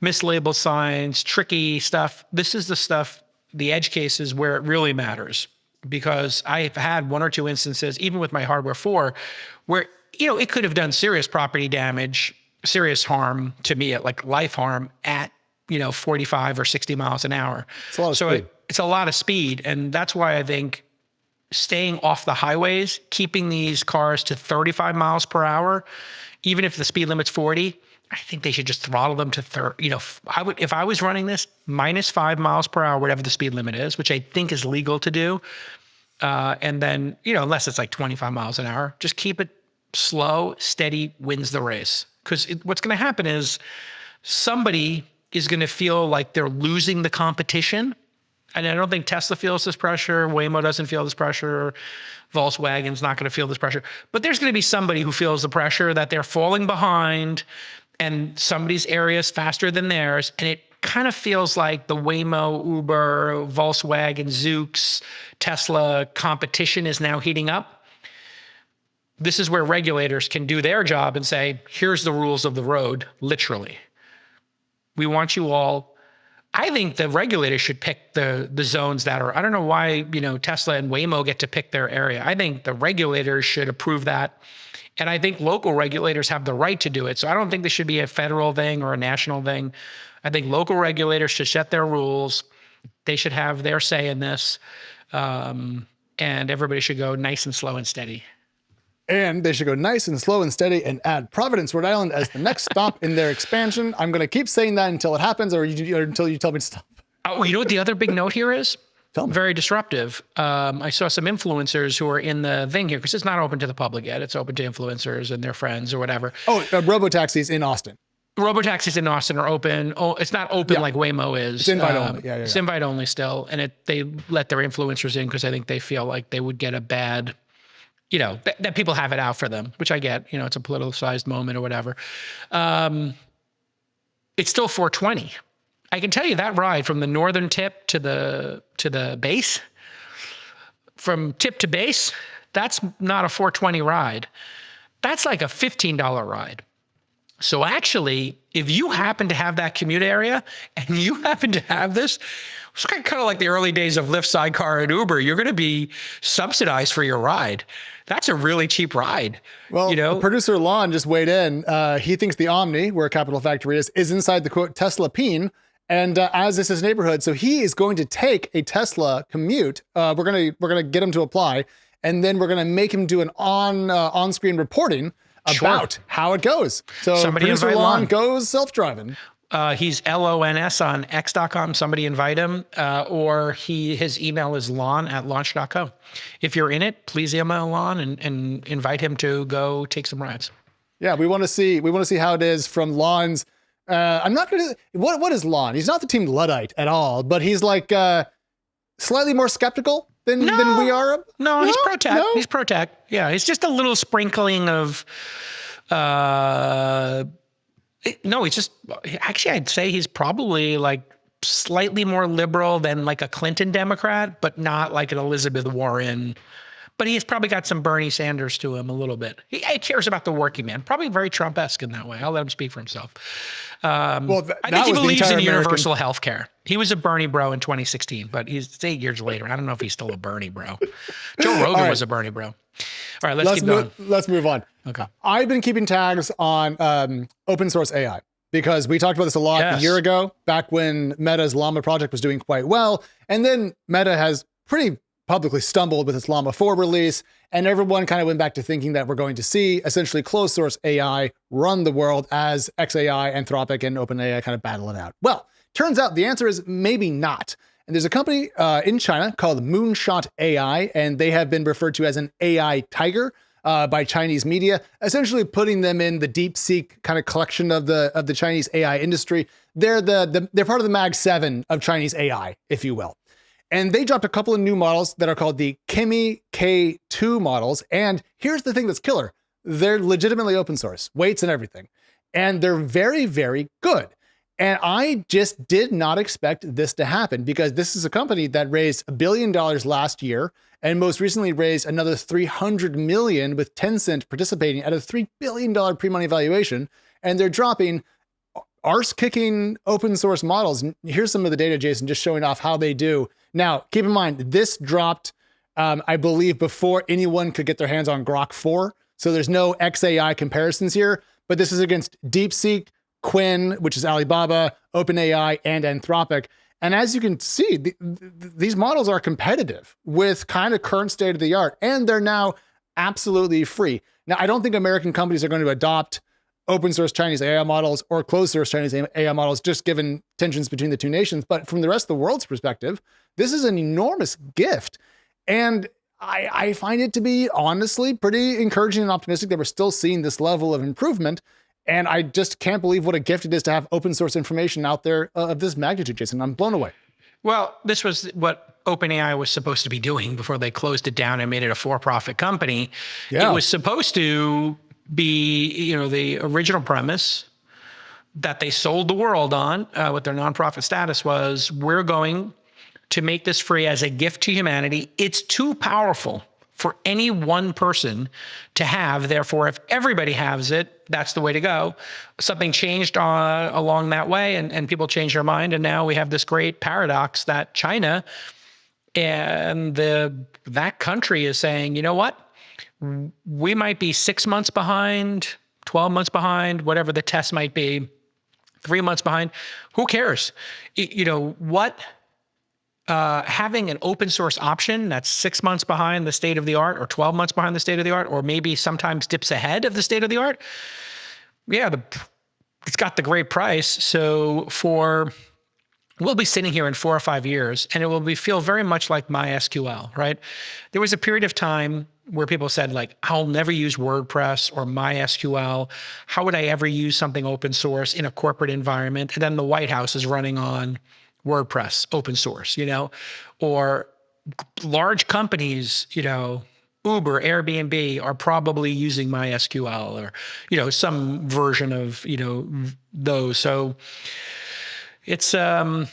mislabeled signs, tricky stuff. This is the stuff, the edge cases where it really matters, because I've had 1 or 2 instances, even with my hardware 4, where it could have done serious property damage, serious harm to me, at like life harm at 45 or 60 miles an hour. It's a lot of speed. It's a lot of speed, and that's why I think staying off the highways, keeping these cars to 35 miles per hour, even if the speed limit's 40, I think they should just throttle them to 30. If I was running this, -5 miles per hour, whatever the speed limit is, which I think is legal to do, and then unless it's like 25 miles an hour, just keep it slow, steady wins the race. Because what's going to happen is somebody is going to feel like they're losing the competition. And I don't think Tesla feels this pressure. Waymo doesn't feel this pressure. Volkswagen's not going to feel this pressure. But there's going to be somebody who feels the pressure that they're falling behind and somebody's area is faster than theirs. And it kind of feels like the Waymo, Uber, Volkswagen, Zoox, Tesla competition is now heating up. This is where regulators can do their job and say, here's the rules of the road, literally. We want you all. I think the regulators should pick the zones that are, I don't know why, Tesla and Waymo get to pick their area. I think the regulators should approve that. And I think local regulators have the right to do it. So I don't think this should be a federal thing or a national thing. I think local regulators should set their rules. They should have their say in this. And everybody should go nice and slow and steady. And they should go nice and slow and steady and add Providence, Rhode Island as the next stop in their expansion. I'm going to keep saying that until it happens or until you tell me to stop. Oh, you know what the other big note here is? Tell me. Very disruptive. I saw some influencers who are in the thing here, because it's not open to the public yet. It's open to influencers and their friends or whatever. Oh, robotaxis in Austin. Robotaxis in Austin are open. Oh, it's not open like Waymo is. It's invite only. Yeah. It's invite only still. And they let their influencers in because I think they feel like they would get a bad, that people have it out for them, which I get. It's a politicized moment or whatever. It's still 420. I can tell you that ride from the northern tip to the base, from tip to base, that's not a 420 ride. That's like a $15 ride. So actually, if you happen to have that commute area and you happen to have this, it's kind of like the early days of Lyft, Sidecar, and Uber. You're going to be subsidized for your ride. That's a really cheap ride. Well, producer Lon just weighed in. He thinks the Omni, where Capital Factory is inside the quote Tesla peen, And as this is his neighborhood, so he is going to take a Tesla commute. We're gonna get him to apply, and then we're gonna make him do an on-screen reporting about how it goes. So Somebody producer invite Lon Lon. goes self-driving. He's LONS on x.com. Somebody invite him, or his email is lon@launch.co. If you're in it, please email Lon and invite him to go take some rides. Yeah, we want to see how it is from Lon's. I'm not gonna. What is Lon? He's not the team Luddite at all, but he's like slightly more skeptical than we are. No, he's pro-tech. No? He's pro-tech. Yeah, it's just a little sprinkling of. No, he's just actually. I'd say he's probably like slightly more liberal than like a Clinton Democrat, but not like an Elizabeth Warren. But he's probably got some Bernie Sanders to him a little bit. He cares about the working man. Probably very Trump-esque in that way. I'll let him speak for himself. I think he believes in universal health care. He was a Bernie bro in 2016, but he's 8 years later. I don't know if he's still a Bernie bro. Joe Rogan was a Bernie bro. All right, let's keep going. Let's move on. Okay. I've been keeping tags on open source AI because we talked about this a lot a year ago, back when Meta's Llama project was doing quite well. And then Meta has pretty publicly stumbled with its Llama 4 release, and everyone kind of went back to thinking that we're going to see essentially closed source AI run the world as XAI, Anthropic, and OpenAI kind of battle it out. Well, turns out the answer is maybe not. And there's a company in China called Moonshot AI, and they have been referred to as an AI tiger by Chinese media, essentially putting them in the DeepSeek kind of collection of the Chinese AI industry. They're they're part of the Mag 7 of Chinese AI, if you will. And they dropped a couple of new models that are called the Kimi K2 models. And here's the thing that's killer. They're legitimately open source, weights and everything. And they're very, very good. And I just did not expect this to happen because this is a company that raised $1 billion last year and most recently raised another $300 million with Tencent participating at a $3 billion pre-money valuation. And they're dropping arse-kicking open source models. And here's some of the data, Jason, just showing off how they do. Now, keep in mind, this dropped, I believe, before anyone could get their hands on Grok 4. So there's no XAI comparisons here, but this is against DeepSeek, Quinn, which is Alibaba, OpenAI, and Anthropic. And as you can see, these models are competitive with kind of current state of the art, and they're now absolutely free. Now, I don't think American companies are going to adopt open source Chinese AI models or closed source Chinese AI models, just given tensions between the two nations. But from the rest of the world's perspective, this is an enormous gift. And I find it to be honestly pretty encouraging and optimistic that we're still seeing this level of improvement. And I just can't believe what a gift it is to have open source information out there of this magnitude, Jason. I'm blown away. Well, this was what OpenAI was supposed to be doing before they closed it down and made it a for-profit company. Yeah. It was supposed to be, the original premise that they sold the world on with their nonprofit status was, we're going to make this free as a gift to humanity. It's too powerful for any one person to have. Therefore, if everybody has it, that's the way to go. Something changed along that way, and people changed their mind. And now we have this great paradox that China and that country is saying, you know what? We might be 6 months behind, 12 months behind, whatever the test might be, 3 months behind. Who cares? Having an open source option that's 6 months behind the state of the art or 12 months behind the state of the art, or maybe sometimes dips ahead of the state of the art. Yeah, it's got the great price. So we'll be sitting here in 4 or 5 years and it will feel very much like MySQL, right? There was a period of time where people said like, I'll never use WordPress or MySQL. How would I ever use something open source in a corporate environment? And then the White House is running on WordPress, open source, or large companies, Uber, Airbnb are probably using MySQL or, some version of, those. So it's going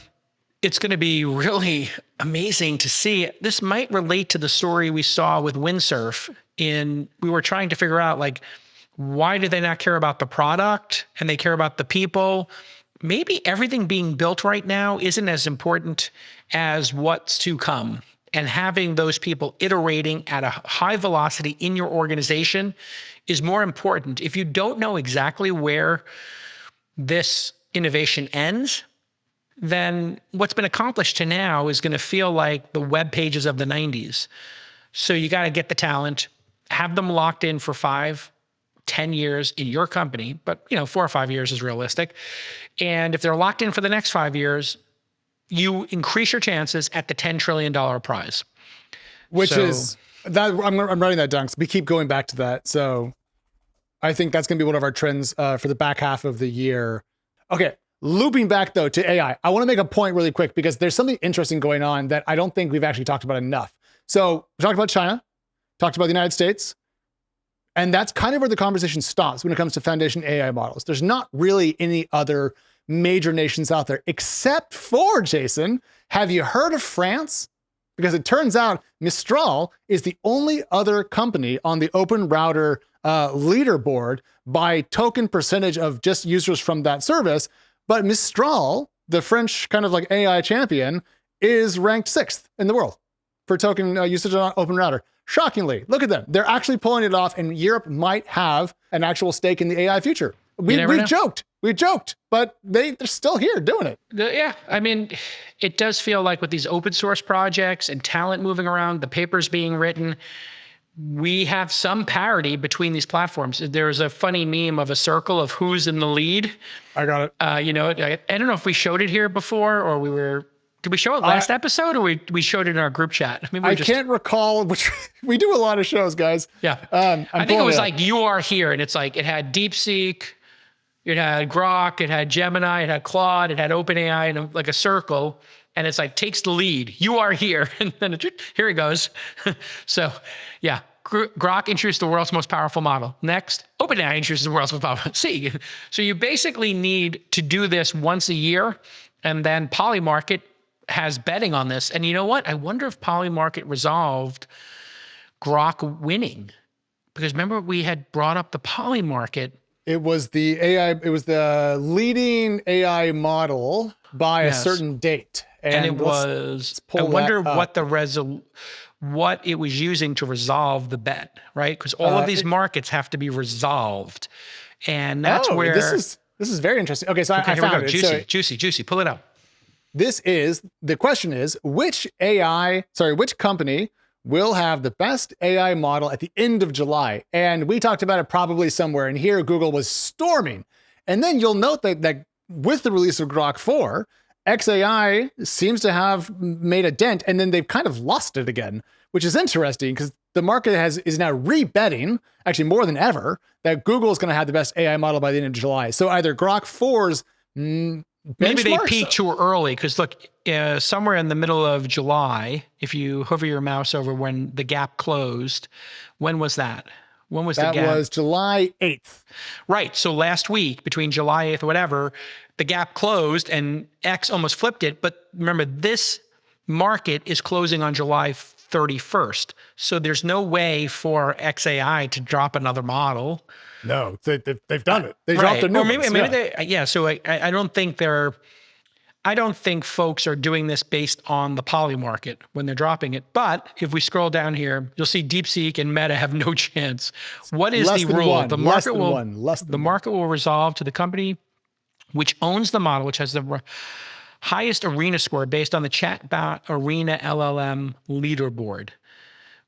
to be really amazing to see. This might relate to the story we saw with Windsurf we were trying to figure out like, why do they not care about the product and they care about the people? Maybe everything being built right now isn't as important as what's to come. And having those people iterating at a high velocity in your organization is more important. If you don't know exactly where this innovation ends, then what's been accomplished to now is going to feel like the web pages of the 90s. So you got to get the talent, have them locked in for 5, 10 years in your company, but 4 or 5 years is realistic. And if they're locked in for the next 5 years, you increase your chances at the $10 trillion prize. Which is that I'm writing that down because we keep going back to that. So I think that's going to be one of our trends for the back half of the year. Okay. Looping back though to AI, I want to make a point really quick because there's something interesting going on that I don't think we've actually talked about enough. So we talked about China, talked about the United States, and that's kind of where the conversation stops when it comes to foundation AI models. There's not really any other major nations out there except for, Jason, have you heard of France? Because it turns out Mistral is the only other company on the Open Router leaderboard by token percentage of just users from that service. But Mistral, the French kind of like AI champion, is ranked 6th in the world for token usage on Open Router. Shockingly, look at them. They're actually pulling it off, and Europe might have an actual stake in the AI future. We joked, but they're still here doing it. Yeah, I mean, it does feel like with these open source projects and talent moving around, the papers being written, we have some parity between these platforms. There's a funny meme of a circle of who's in the lead. I got it. I don't know if we showed it here before or did we show it last episode or we showed it in our group chat? I can't recall which. We do a lot of shows, guys. Yeah. I think it was like You Are Here, and it's like it had DeepSeek, it had Grok, it had Gemini, it had Claude, it had OpenAI, and like a circle, and it's like takes the lead. You are here, and then here it goes. So, yeah, Grok introduced the world's most powerful model. Next, OpenAI introduces the world's most powerful. See, so you basically need to do this once a year, and then Polymarket has betting on this. And you know what? I wonder if Polymarket resolved Grok winning, because remember we had brought up the Polymarket. It was the AI. It was the leading AI model by a certain date, and it was. I wonder what it was using to resolve the bet, right? Because all of these markets have to be resolved, and that's where this is very interesting. Okay, so I found it. Juicy, pull it up. The question is, which company will have the best AI model at the end of July? And we talked about it probably somewhere, and here Google was storming. And then you'll note that with the release of Grok 4, XAI seems to have made a dent, and then they've kind of lost it again, which is interesting because the market is now rebetting, actually more than ever, that Google is going to have the best AI model by the end of July. So either Grok 4's maybe they peaked too early, because look, somewhere in the middle of July, if you hover your mouse over when the gap closed, when was that? When was the gap? That was July 8th. Right. So last week, between July 8th or whatever, the gap closed and X almost flipped it. But remember, this market is closing on July 31st. So there's no way for XAI to drop another model. No, they've done it. They dropped a new one. So I don't think folks are doing this based on the Poly market when they're dropping it. But if we scroll down here, you'll see DeepSeek and Meta have no chance. What is the rule? The market will resolve to the company which owns the model, which has the highest arena score based on the chatbot arena LLM leaderboard,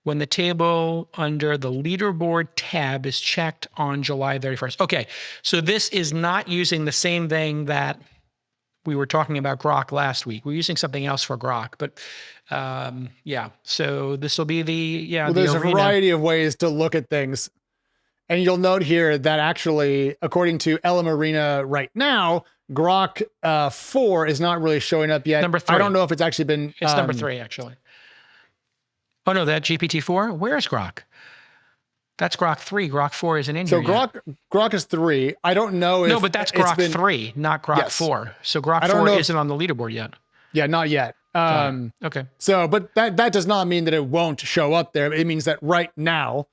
when the table under the leaderboard tab is checked on July 31st. Okay, so this is not using the same thing that we were talking about Grok last week. We're using something else for Grok, but so this will be there's a variety of ways to look at things. And you'll note here that actually, according to LM Arena right now, Grok 4 is not really showing up yet. Number 3. I don't know if it's actually been... It's number 3, actually. Oh, no, that GPT-4? Where's Grok? That's Grok 3. Grok 4 isn't in here yet. Grok is 3. I don't know if... No, but that's Grok 3, not Grok 4. So Grok 4 isn't on the leaderboard yet. Yeah, not yet. Okay. So, but that does not mean that it won't show up there. It means that right now...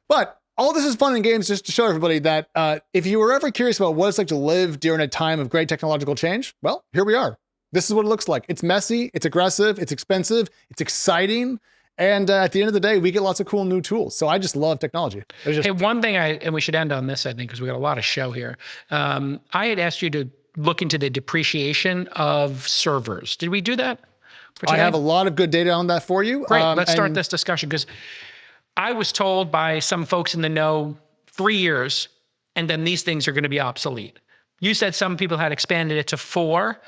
But all this is fun and games just to show everybody that if you were ever curious about what it's like to live during a time of great technological change, well, here we are. This is what it looks like. It's messy, it's aggressive, it's expensive, it's exciting. And at the end of the day, we get lots of cool new tools. So I just love technology. Hey, one thing and we should end on this, I think, because we got a lot of show here. I had asked you to look into the depreciation of servers. Did we do that for I today? have a lot of good data on that for you. Great. Let's start this discussion, because I was told by some folks in the know 3 years, and then these things are going to be obsolete. You said some people had expanded it to 4.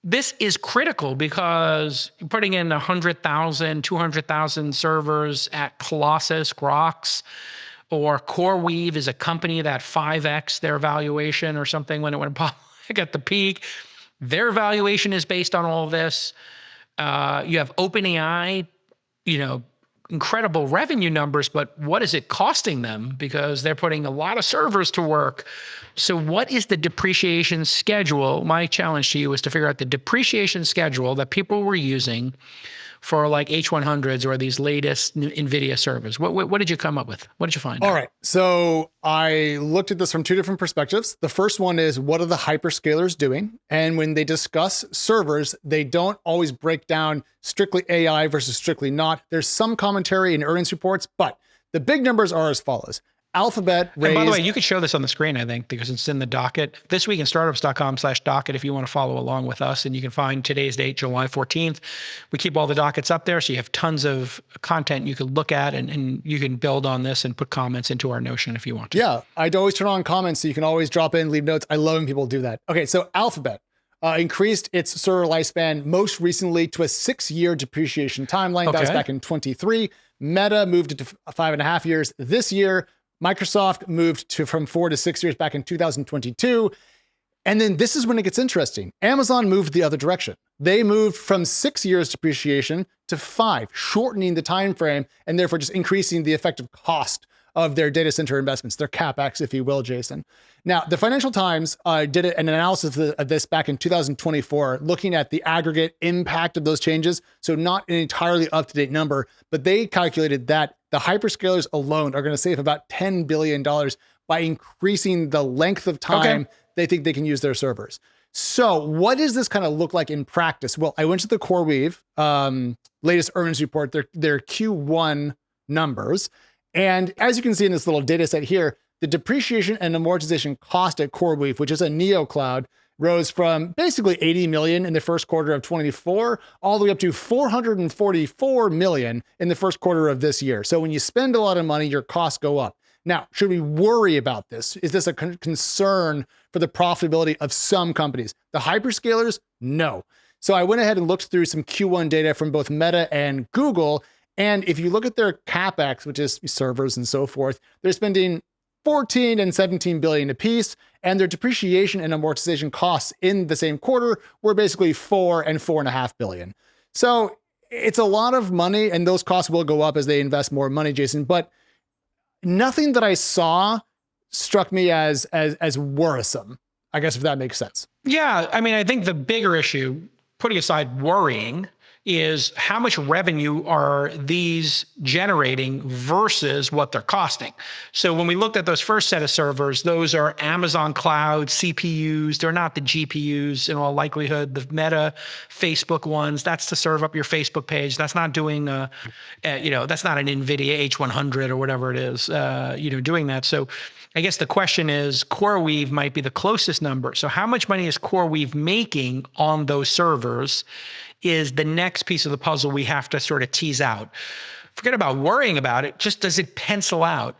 This is critical because putting in 100,000, 200,000 servers at Colossus, Grox, or CoreWeave is a company that 5x their valuation or something when it went public at the peak. Their valuation is based on all of this. You have OpenAI, incredible revenue numbers, but what is it costing them? Because they're putting a lot of servers to work. So what is the depreciation schedule? My challenge to you is to figure out the depreciation schedule that people were using for like H100s or these latest NVIDIA servers. What did you come up with? What did you find? All right. So I looked at this from 2 different perspectives. The first one is, what are the hyperscalers doing? And when they discuss servers, they don't always break down strictly AI versus strictly not. There's some commentary in earnings reports, but the big numbers are as follows. Alphabet raised... And by the way, you could show this on the screen, I think, because it's in the docket. This week in startups.com/docket, if you want to follow along with us, and you can find today's date, July 14th. We keep all the dockets up there, so you have tons of content you can look at, and you can build on this and put comments into our Notion if you want to. Yeah, I'd always turn on comments, so you can always drop in, leave notes. I love when people do that. Okay, so Alphabet increased its server lifespan most recently to a 6-year depreciation timeline. That was back in 23. Meta moved it to 5.5 years this year. Microsoft moved from 4 to 6 years back in 2022. And then this is when it gets interesting. Amazon moved the other direction. They moved from 6 years depreciation to 5, shortening the time frame and therefore just increasing the effective cost of their data center investments, their CapEx, if you will, Jason. Now, the Financial Times did an analysis of this back in 2024, looking at the aggregate impact of those changes. So not an entirely up-to-date number, but they calculated that the hyperscalers alone are going to save about $10 billion by increasing the length of time they think they can use their servers. So what does this kind of look like in practice? Well, I went to the CoreWeave latest earnings report, their Q1 numbers. And as you can see in this little data set here, the depreciation and amortization cost at CoreWeave, which is a neo cloud, rose from basically 80 million in the first quarter of 24, all the way up to 444 million in the first quarter of this year. So when you spend a lot of money, your costs go up. Now, should we worry about this? Is this a concern for the profitability of some companies? The hyperscalers, no. So I went ahead and looked through some Q1 data from both Meta and Google. And if you look at their CapEx, which is servers and so forth, they're spending 14 and 17 billion apiece, and their depreciation and amortization costs in the same quarter were basically 4 and 4.5 billion. So it's a lot of money, and those costs will go up as they invest more money, Jason. But nothing that I saw struck me as worrisome, I guess, if that makes sense. Yeah, I mean, I think the bigger issue, putting aside worrying, is how much revenue are these generating versus what they're costing. So when we looked at those first set of servers, those are Amazon Cloud CPUs. They're not the GPUs in all likelihood. The Meta Facebook ones, that's to serve up your Facebook page. That's not doing, that's not an NVIDIA H100 or whatever it is, doing that. So I guess the question is, CoreWeave might be the closest number. So how much money is CoreWeave making on those servers is the next piece of the puzzle we have to sort of tease out. Forget about worrying about it. Just does it pencil out?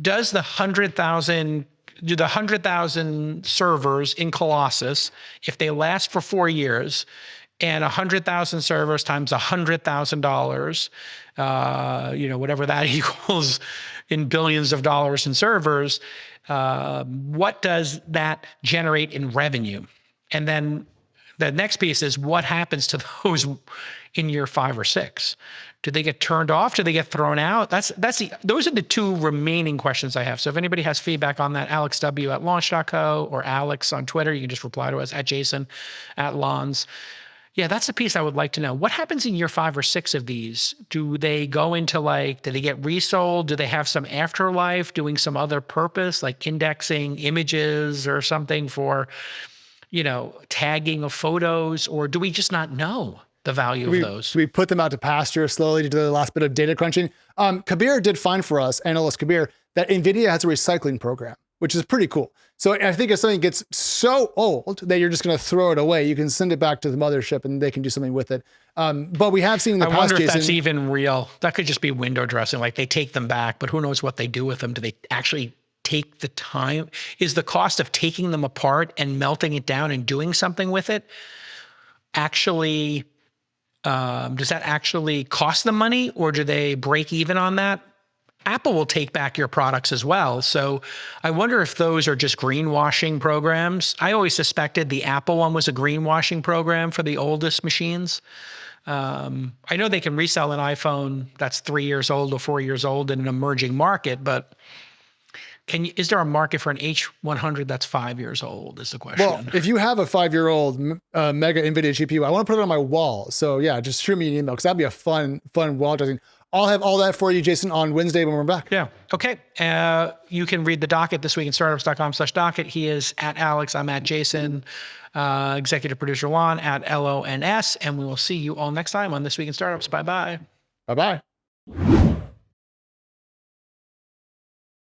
Does the 100,000 servers in Colossus, if they last for 4 years, and 100,000 servers times $100,000, whatever that equals in billions of dollars in servers, what does that generate in revenue? And then the next piece is, what happens to those in year 5 or 6? Do they get turned off? Do they get thrown out? Those are the 2 remaining questions I have. So if anybody has feedback on that, alexw@launch.co or Alex on Twitter, you can just reply to us at Jason@Lons. Yeah, that's the piece I would like to know. What happens in year 5 or 6 of these? Do they go into do they get resold? Do they have some afterlife doing some other purpose, like indexing images or something for, tagging of photos? Or do we just not know the value of those? We put them out to pasture slowly to do the last bit of data crunching. Kabir did find for us, analyst Kabir, that NVIDIA has a recycling program, which is pretty cool. So I think if something gets so old that you're just going to throw it away, you can send it back to the mothership and they can do something with it. But we have seen in the past, wonder if Jason, that's even real. That could just be window dressing. Like they take them back, but who knows what they do with them? Do they actually take the time? Is the cost of taking them apart and melting it down and doing something with it actually, does that actually cost them money, or do they break even on that? Apple will take back your products as well. So I wonder if those are just greenwashing programs. I always suspected the Apple one was a greenwashing program for the oldest machines. I know they can resell an iPhone that's 3 years old or 4 years old in an emerging market, but is there a market for an H100 that's 5 years old is the question. well, if you have a 5-year-old mega NVIDIA GPU, I want to put it on my wall. So yeah, just shoot me an email because that'd be a fun wall dressing. I'll have all that for you, Jason, on Wednesday when we're back. Yeah. Okay. You can read the docket this week in startups.com/docket. He is at Alex. I'm at Jason. Executive producer Juan at LONS. And we will see you all next time on This Week in Startups. Bye-bye. Bye-bye.